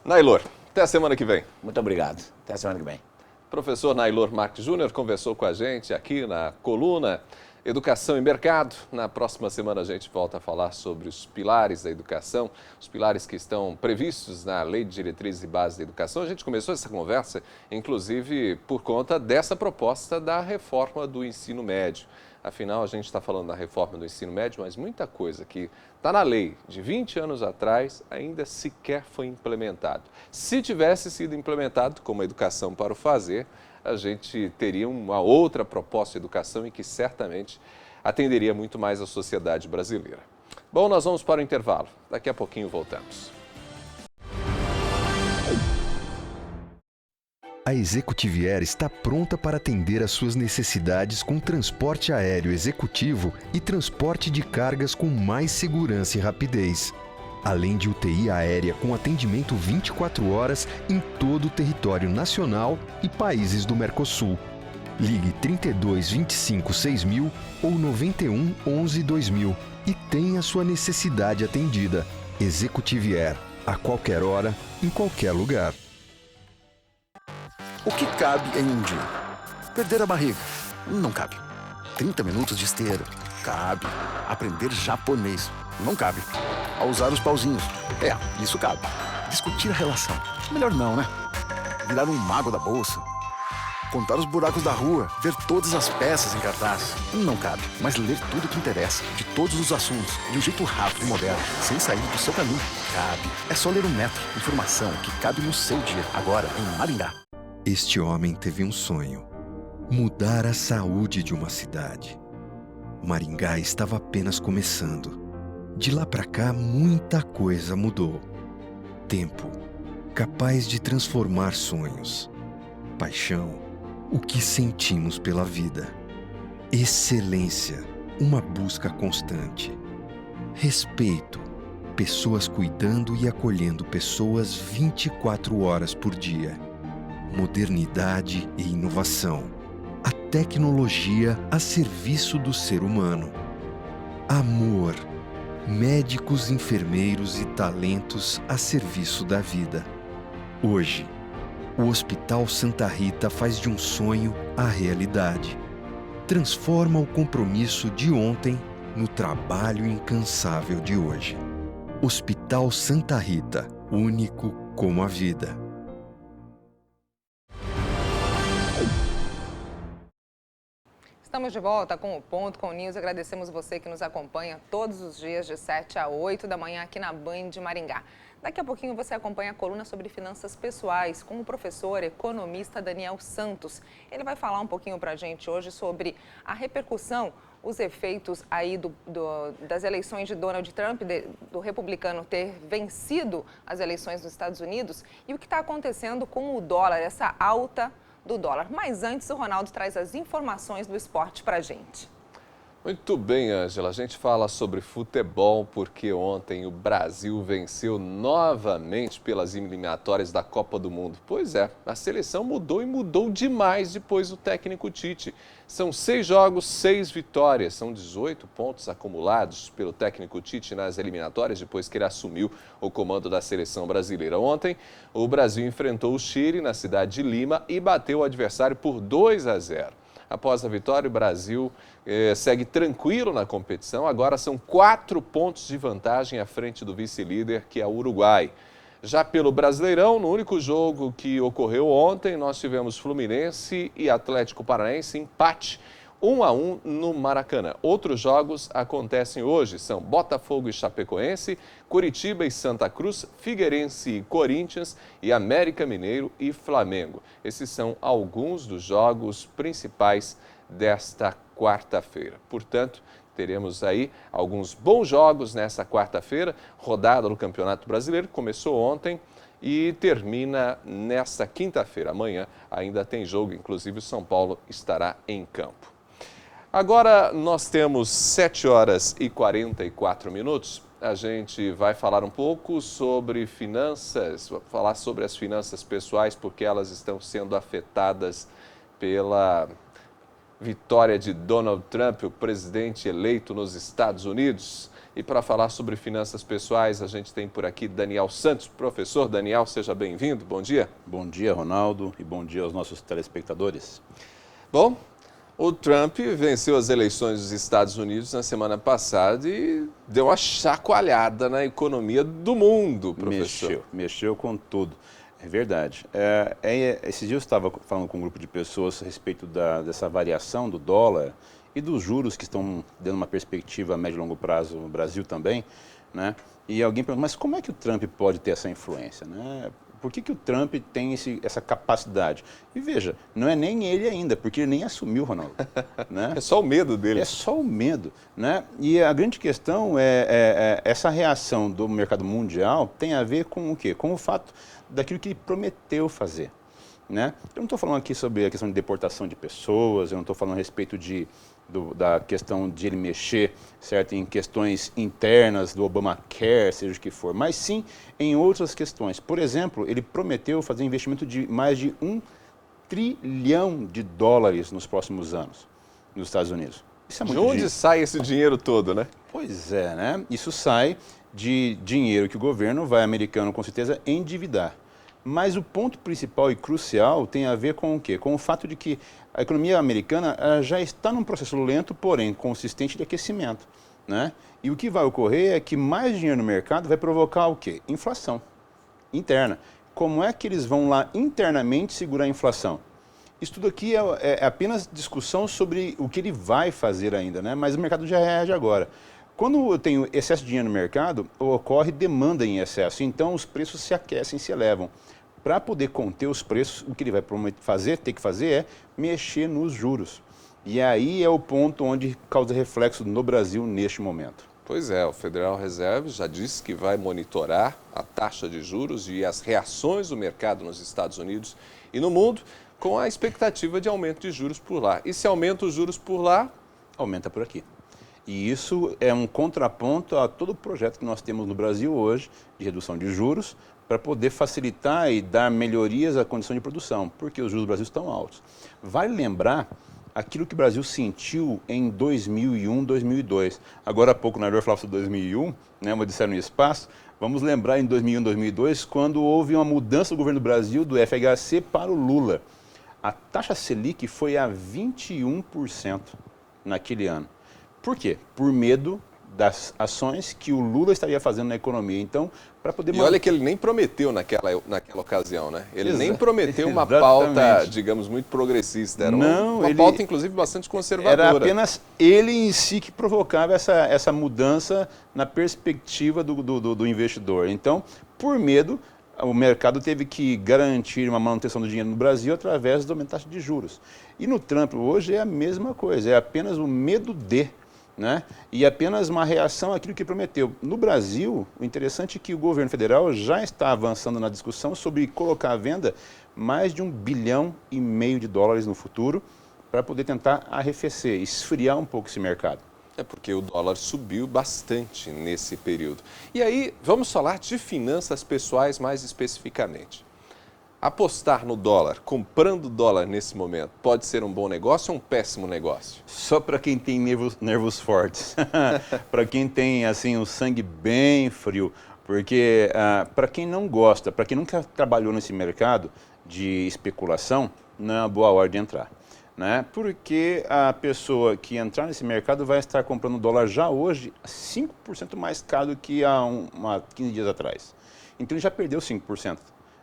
S1: Nailor, até a semana que vem.
S29: Muito obrigado. Até a semana que vem.
S1: Professor Nailor Marques Júnior conversou com a gente aqui na coluna Educação e Mercado. Na próxima semana a gente volta a falar sobre os pilares da educação, os pilares que estão previstos na Lei de Diretrizes e Bases da Educação. A gente começou essa conversa, inclusive, por conta dessa proposta da reforma do ensino médio. Afinal, a gente está falando da reforma do ensino médio, mas muita coisa que está na lei de 20 anos atrás ainda sequer foi implementado. Se tivesse sido implementado como educação para o fazer, a gente teria uma outra proposta de educação e que certamente atenderia muito mais a sociedade brasileira. Bom, nós vamos para o intervalo. Daqui a pouquinho voltamos.
S12: A Executivier está pronta para atender às suas necessidades com transporte aéreo executivo e transporte de cargas com mais segurança e rapidez. Além de UTI aérea com atendimento 24 horas em todo o território nacional e países do Mercosul. Ligue 32 25 6000 ou 91 11 2000 e tenha sua necessidade atendida. Executivier, a qualquer hora, em qualquer lugar.
S3: O que cabe em um dia? Perder a barriga? Não cabe. 30 minutos de esteira? Cabe. Aprender japonês? Não cabe. A usar os pauzinhos? Isso cabe. Discutir a relação? Melhor não, né? Virar um mago da bolsa. Contar os buracos da rua, ver todas as peças em cartaz. Não cabe, mas ler tudo o que interessa, de todos os assuntos, de um jeito rápido e moderno, sem sair do seu caminho. Cabe. É só ler o Metro. Informação que cabe no seu dia, agora em Maringá.
S12: Este homem teve um sonho: mudar a saúde de uma cidade. Maringá estava apenas começando. De lá para cá, muita coisa mudou. Tempo, capaz de transformar sonhos. Paixão, o que sentimos pela vida. Excelência, uma busca constante. Respeito, pessoas cuidando e acolhendo pessoas 24 horas por dia. Modernidade e inovação. A tecnologia a serviço do ser humano. Amor, médicos, enfermeiros e talentos a serviço da vida. Hoje, o Hospital Santa Rita faz de um sonho a realidade. Transforma o compromisso de ontem no trabalho incansável de hoje. Hospital Santa Rita, único como a vida.
S2: Estamos de volta com o Ponto, com o News. Agradecemos você que nos acompanha todos os dias de 7 a 8 da manhã aqui na Band de Maringá. Daqui a pouquinho você acompanha a coluna sobre finanças pessoais com o professor economista Daniel Santos. Ele vai falar um pouquinho para a gente hoje sobre a repercussão, os efeitos aí das eleições de Donald Trump, do republicano ter vencido as eleições nos Estados Unidos e o que está acontecendo com o dólar, essa alta do dólar. Mas antes, o Ronaldo traz as informações do esporte para a gente.
S1: Muito bem, Ângela. A gente fala sobre futebol porque ontem o Brasil venceu novamente pelas eliminatórias da Copa do Mundo. Pois é, a seleção mudou e mudou demais depois do técnico Tite. São 6 jogos, 6 vitórias. São 18 pontos acumulados pelo técnico Tite nas eliminatórias depois que ele assumiu o comando da seleção brasileira. Ontem, o Brasil enfrentou o Chile na cidade de Lima e bateu o adversário por 2-0. Após a vitória, o Brasil segue tranquilo na competição. Agora são 4 pontos de vantagem à frente do vice-líder, que é o Uruguai. Já pelo Brasileirão, no único jogo que ocorreu ontem, nós tivemos Fluminense e Atlético Paranaense, empate 1-1 no Maracanã. Outros jogos acontecem hoje, são Botafogo e Chapecoense, Curitiba e Santa Cruz, Figueirense e Corinthians e América Mineiro e Flamengo. Esses são alguns dos jogos principais desta quarta-feira. Portanto, teremos aí alguns bons jogos nessa quarta-feira, rodada do Campeonato Brasileiro, começou ontem e termina nesta quinta-feira. Amanhã ainda tem jogo, inclusive o São Paulo estará em campo. Agora nós temos 7 horas e 44 minutos. A gente vai falar um pouco sobre finanças, falar sobre as finanças pessoais, porque elas estão sendo afetadas pela vitória de Donald Trump, o presidente eleito nos Estados Unidos. E para falar sobre finanças pessoais, a gente tem por aqui Daniel Santos. Professor Daniel, seja bem-vindo. Bom dia.
S4: Bom dia, Ronaldo, e bom dia aos nossos telespectadores.
S1: Bom, o Trump venceu as eleições dos Estados Unidos na semana passada e deu uma chacoalhada na economia do mundo, professor.
S4: Mexeu com tudo. É verdade. Esses dias eu estava falando com um grupo de pessoas a respeito dessa variação do dólar e dos juros que estão dando uma perspectiva a médio e longo prazo no Brasil também, né? E alguém perguntou, mas como é que o Trump pode ter essa influência, né? Por que o Trump tem essa capacidade? E veja, não é nem ele ainda, porque ele nem assumiu, Ronaldo. Né?
S1: É só o medo dele.
S4: É só o medo. Né? E a grande questão essa reação do mercado mundial tem a ver com o quê? Com o fato daquilo que ele prometeu fazer. Né? Eu não estou falando aqui sobre a questão de deportação de pessoas, eu não estou falando a respeito da questão de ele mexer, certo, em questões internas do Obamacare, seja o que for, mas sim em outras questões. Por exemplo, ele prometeu fazer investimento de mais de $1 trilhão nos próximos anos nos Estados Unidos. Isso é muito
S1: dinheiro. De onde sai esse dinheiro todo, né?
S4: Pois é, né? Isso sai de dinheiro que o governo americano, com certeza, endividar. Mas o ponto principal e crucial tem a ver com o quê? Com o fato de que a economia americana já está num processo lento, porém consistente de aquecimento, né? E o que vai ocorrer é que mais dinheiro no mercado vai provocar o quê? Inflação interna. como é que eles vão lá internamente segurar a inflação? Isso tudo aqui é apenas discussão sobre o que ele vai fazer ainda, né? Mas o mercado já reage agora. Quando eu tenho excesso de dinheiro no mercado, ocorre demanda em excesso, então os preços se aquecem, se elevam. Para poder conter os preços, o que ele vai ter que fazer é mexer nos juros. E aí é o ponto onde causa reflexo no Brasil neste momento.
S1: Pois é, o Federal Reserve já disse que vai monitorar a taxa de juros e as reações do mercado nos Estados Unidos e no mundo, com a expectativa de aumento de juros por lá. E se aumenta os juros por lá,
S4: aumenta por aqui. E isso é um contraponto a todo o projeto que nós temos no Brasil hoje de redução de juros para poder facilitar e dar melhorias à condição de produção, porque os juros do Brasil estão altos. Vale lembrar aquilo que o Brasil sentiu em 2001, 2002. Agora há pouco o narrador falava sobre 2001, né, uma Odisseia no Espaço. Vamos lembrar em 2001, 2002, quando houve uma mudança do governo do Brasil, do FHC para o Lula. A taxa Selic foi a 21% naquele ano. Por quê? Por medo das ações que o Lula estaria fazendo na economia. Então, para poder...
S1: E olha que ele nem prometeu naquela ocasião, né? Ele nem prometeu uma pauta, digamos, muito progressista. Era uma pauta, inclusive, bastante conservadora.
S4: Era apenas ele em si que provocava essa mudança na perspectiva do investidor. Então, por medo, o mercado teve que garantir uma manutenção do dinheiro no Brasil através da aumentação de juros. E no Trump hoje é a mesma coisa, é apenas o medo de... né? E apenas uma reação àquilo que prometeu. No Brasil, o interessante é que o governo federal já está avançando na discussão sobre colocar à venda mais de US$ 1,5 bilhão no futuro para poder tentar arrefecer, esfriar um pouco esse mercado.
S1: É porque o dólar subiu bastante nesse período. E aí, vamos falar de finanças pessoais mais especificamente. Apostar no dólar, comprando dólar nesse momento, pode ser um bom negócio ou um péssimo negócio?
S4: Só para quem tem nervos fortes, para quem tem assim o sangue bem frio, porque para quem não gosta, para quem nunca trabalhou nesse mercado de especulação, não é uma boa hora de entrar, né? Porque a pessoa que entrar nesse mercado vai estar comprando dólar já hoje 5% mais caro do que há 15 dias atrás. Então ele já perdeu 5%,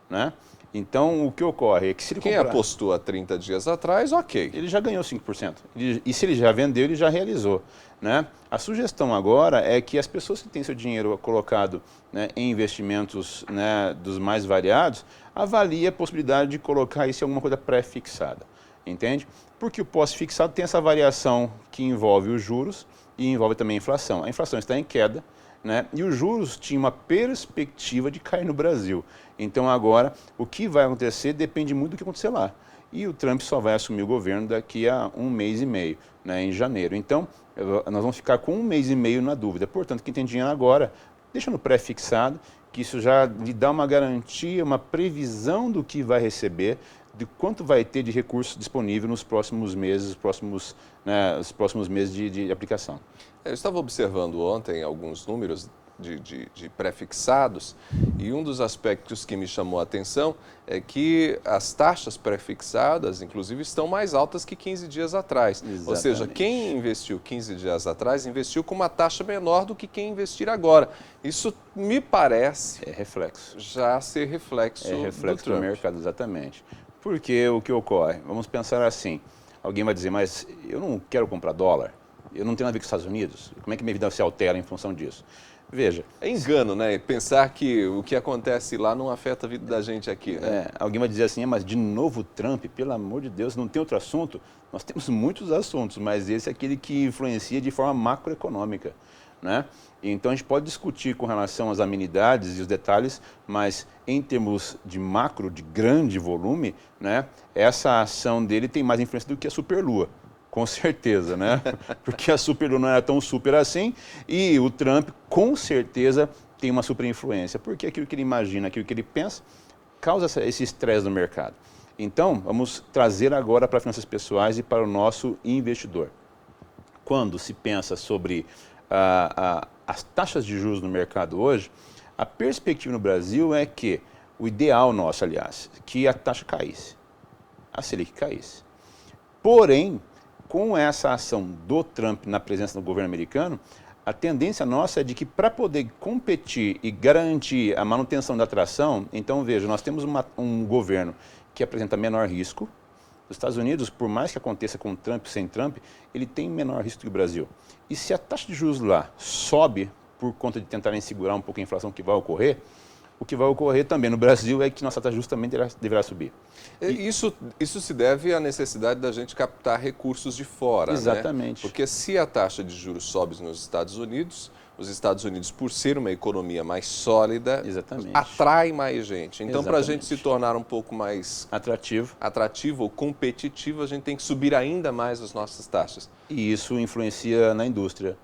S4: né? Então, o que ocorre é que se ele
S1: Quem apostou há 30 dias atrás, ok.
S4: Ele já ganhou 5%. E se ele já vendeu, ele já realizou, né? A sugestão agora é que as pessoas que têm seu dinheiro colocado, né, em investimentos, né, dos mais variados, avaliem a possibilidade de colocar isso em alguma coisa pré-fixada, entende? Porque o pós-fixado tem essa variação que envolve os juros e envolve também a inflação. A inflação está em queda, né? E os juros tinham uma perspectiva de cair no Brasil. Então agora, o que vai acontecer depende muito do que acontecer lá. E o Trump só vai assumir o governo daqui a 1 mês e meio, né, em janeiro. Então, nós vamos ficar com 1 mês e meio na dúvida. Portanto, quem tem dinheiro agora, deixa no pré-fixado, que isso já lhe dá uma garantia, uma previsão do que vai receber, de quanto vai ter de recursos disponível nos próximos meses, os próximos meses de aplicação.
S1: Eu estava observando ontem alguns números de pré-fixados e um dos aspectos que me chamou a atenção é que as taxas pré-fixadas, inclusive, estão mais altas que 15 dias atrás. Exatamente. Ou seja, quem investiu 15 dias atrás investiu com uma taxa menor do que quem investir agora. Isso me parece
S4: reflexo.
S1: Já ser reflexo
S4: do mercado, exatamente. Porque o que ocorre? Vamos pensar assim, alguém vai dizer, mas eu não quero comprar dólar, eu não tenho nada a ver com os Estados Unidos, como é que minha vida se altera em função disso? Veja.
S1: É engano, né? Pensar que o que acontece lá não afeta a vida da gente aqui, né?
S4: Alguém vai dizer assim, mas de novo Trump, pelo amor de Deus, não tem outro assunto? Nós temos muitos assuntos, mas esse é aquele que influencia de forma macroeconômica, né? Então a gente pode discutir com relação às amenidades e os detalhes, mas em termos de macro, de grande volume, né, essa ação dele tem mais influência do que a superlua. Com certeza, né? Porque a superlua não era tão super assim e o Trump, com certeza, tem uma super influência. Porque aquilo que ele imagina, aquilo que ele pensa, causa esse estresse no mercado. Então, vamos trazer agora para finanças pessoais e para o nosso investidor. Quando se pensa sobre as taxas de juros no mercado hoje, a perspectiva no Brasil é que, o ideal nosso, aliás, que a taxa caísse, a Selic caísse. Porém, com essa ação do Trump na presença do governo americano, A tendência nossa é de que para poder competir e garantir a manutenção da atração, então veja, nós temos um governo que apresenta menor risco. Os Estados Unidos, por mais que aconteça com Trump, sem Trump, ele tem menor risco que o Brasil. E se a taxa de juros lá sobe por conta de tentarem segurar um pouco a inflação que vai ocorrer, o que vai ocorrer também no Brasil é que nossa taxa de juros também deverá subir.
S1: Isso se deve à necessidade da gente captar recursos de fora,
S4: exatamente.
S1: Né? Porque se a taxa de juros sobe nos Estados Unidos, os Estados Unidos, por ser uma economia mais sólida, atrai mais gente. Então, para a gente se tornar um pouco mais atrativo ou competitivo, a gente tem que subir ainda mais as nossas taxas.
S4: E isso influencia na indústria,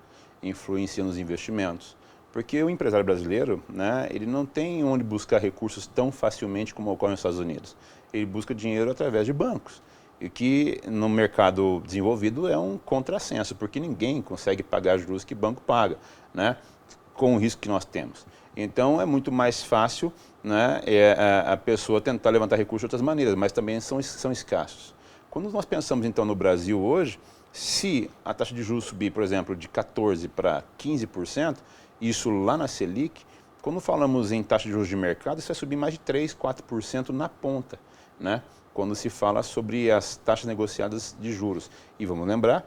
S4: influencia nos investimentos. Porque o empresário brasileiro, né, ele não tem onde buscar recursos tão facilmente como ocorre nos Estados Unidos. Ele busca dinheiro através de bancos. E que no mercado desenvolvido é um contrassenso, porque ninguém consegue pagar juros que banco paga, né, com o risco que nós temos. Então é muito mais fácil, né, a pessoa tentar levantar recursos de outras maneiras, mas também são escassos. Quando nós pensamos então no Brasil hoje, se a taxa de juros subir, por exemplo, de 14% para 15%, isso lá na Selic, quando falamos em taxa de juros de mercado, isso vai subir mais de 3%, 4% na ponta, né? Quando se fala sobre as taxas negociadas de juros. E vamos lembrar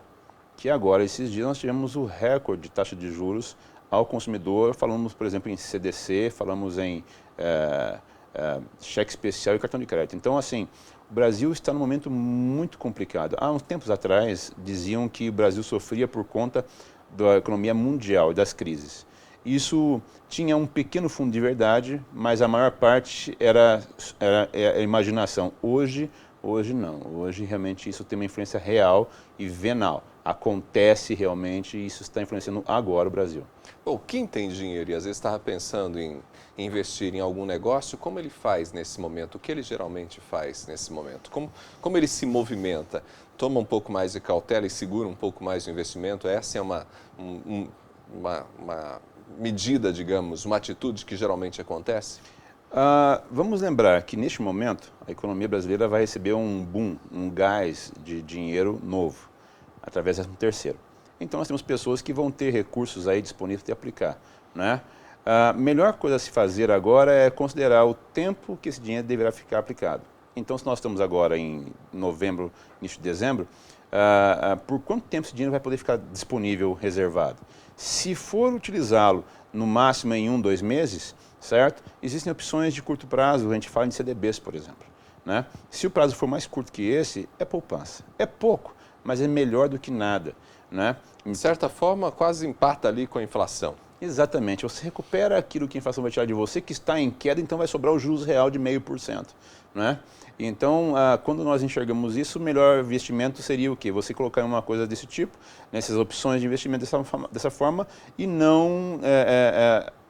S4: que agora, esses dias, nós tivemos o recorde de taxa de juros ao consumidor, falamos, por exemplo, em CDC, falamos em cheque especial e cartão de crédito. Então, assim, o Brasil está num momento muito complicado. Há uns tempos atrás, diziam que o Brasil sofria por conta da economia mundial e das crises. Isso tinha um pequeno fundo de verdade, mas a maior parte era imaginação. Hoje não. Hoje realmente isso tem uma influência real e venal. Acontece realmente e isso está influenciando agora o Brasil.
S1: Bom, quem tem dinheiro e às vezes estava pensando em investir em algum negócio, como ele faz nesse momento? O que ele geralmente faz nesse momento? Como ele se movimenta? Toma um pouco mais de cautela e segura um pouco mais o investimento? Essa é uma medida, digamos, uma atitude que geralmente acontece?
S4: Vamos lembrar que neste momento a economia brasileira vai receber um boom, um gás de dinheiro novo, através do 13º. Então nós temos pessoas que vão ter recursos aí disponíveis de aplicar, né? A melhor coisa a se fazer agora é considerar o tempo que esse dinheiro deverá ficar aplicado. Então, se nós estamos agora em novembro, início de dezembro, por quanto tempo esse dinheiro vai poder ficar disponível, reservado? Se for utilizá-lo no máximo em 1, 2 meses, certo? Existem opções de curto prazo, a gente fala em CDBs, por exemplo, né? Se o prazo for mais curto que esse, é poupança. É pouco, mas é melhor do que nada, né?
S1: De certa forma, quase empata ali com a inflação.
S4: Exatamente. Você recupera aquilo que a inflação vai tirar de você, que está em queda, então vai sobrar o juros real de 0,5%, né? Então, quando nós enxergamos isso, o melhor investimento seria o quê? Você colocar uma coisa desse tipo, nessas opções de investimento dessa forma e não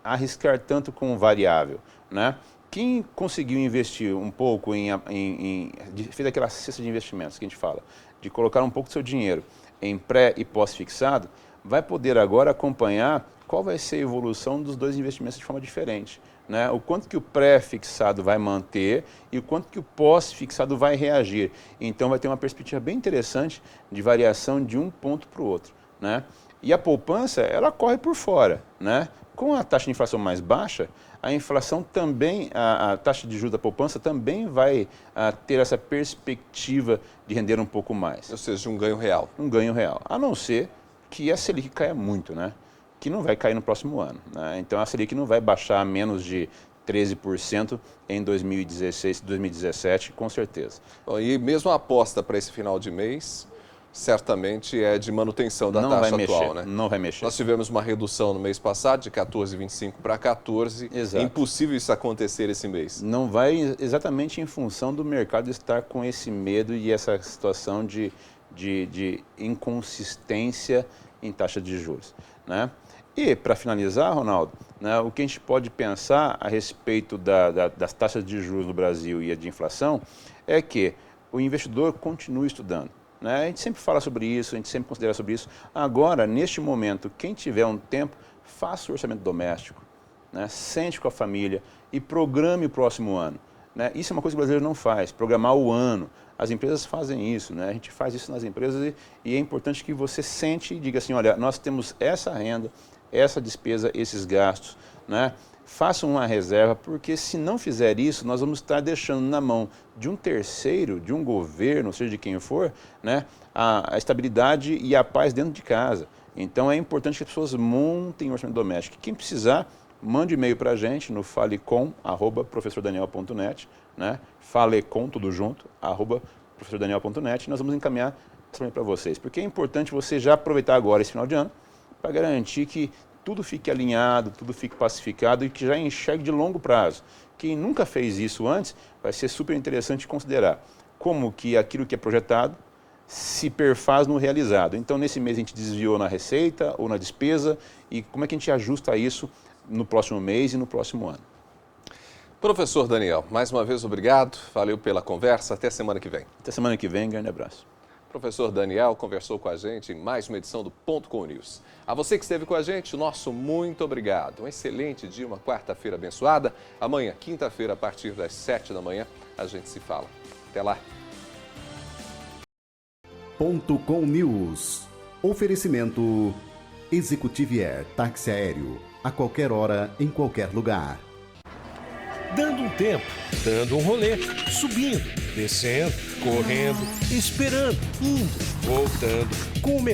S4: arriscar tanto com variável, né? Quem conseguiu investir um pouco fez aquela cesta de investimentos que a gente fala, de colocar um pouco do seu dinheiro em pré e pós-fixado, vai poder agora acompanhar qual vai ser a evolução dos dois investimentos de forma diferente, né? O quanto que o pré-fixado vai manter e o quanto que o pós-fixado vai reagir. Então vai ter uma perspectiva bem interessante de variação de um ponto para o outro, né? E a poupança, ela corre por fora, né? Com a taxa de inflação mais baixa, a inflação também, a taxa de juros da poupança também vai ter essa perspectiva de render um pouco mais.
S1: Ou seja, um ganho real.
S4: Um ganho real, a não ser que a Selic caia muito, né? Que não vai cair no próximo ano, né? Então a Selic não vai baixar a menos de 13% em 2016, 2017, com certeza.
S1: Bom, e mesmo a aposta para esse final de mês, certamente é de manutenção da taxa atual, né?
S4: Não vai mexer.
S1: Nós tivemos uma redução no mês passado de 14,25 para 14.
S4: Exato.
S1: É impossível isso acontecer esse mês.
S4: Não vai, exatamente em função do mercado estar com esse medo e essa situação de inconsistência em taxa de juros, né? E, para finalizar, Ronaldo, né, o que a gente pode pensar a respeito das taxas de juros no Brasil e a de inflação é que o investidor continue estudando, né? A gente sempre fala sobre isso, a gente sempre considera sobre isso. Agora, neste momento, quem tiver um tempo, faça o orçamento doméstico, né? Sente com a família e programe o próximo ano, né? Isso é uma coisa que o brasileiro não faz, programar o ano. as empresas fazem isso, né? A gente faz isso nas empresas e é importante que você sente e diga assim, olha, nós temos essa renda, essa despesa, esses gastos, né? Façam uma reserva, porque se não fizer isso, nós vamos estar deixando na mão de um terceiro, de um governo, seja de quem for, né, a estabilidade e a paz dentro de casa. Então é importante que as pessoas montem o orçamento doméstico. Quem precisar, mande e-mail para a gente no falecom@professordaniel.net, né? Falecom, tudo junto, @professordaniel.net. Nós vamos encaminhar para vocês, porque é importante você já aproveitar agora esse final de ano para garantir que tudo fique alinhado, tudo fique pacificado e que já enxergue de longo prazo. Quem nunca fez isso antes, vai ser super interessante considerar como que aquilo que é projetado se perfaz no realizado. Então, nesse mês a gente desviou na receita ou na despesa e como é que a gente ajusta isso no próximo mês e no próximo ano.
S1: Professor Daniel, mais uma vez obrigado, valeu pela conversa, até semana que vem.
S4: Até semana que vem, grande abraço.
S1: Professor Daniel conversou com a gente em mais uma edição do Ponto Com News. A você que esteve com a gente, nosso muito obrigado. Um excelente dia, uma quarta-feira abençoada. Amanhã, quinta-feira, a partir das 7 da manhã, a gente se fala. Até lá.
S5: Ponto Com News. Oferecimento Executive Air, táxi aéreo. A qualquer hora, em qualquer lugar.
S28: Dando um tempo, dando um rolê, subindo, descendo, correndo, esperando, indo, voltando, com o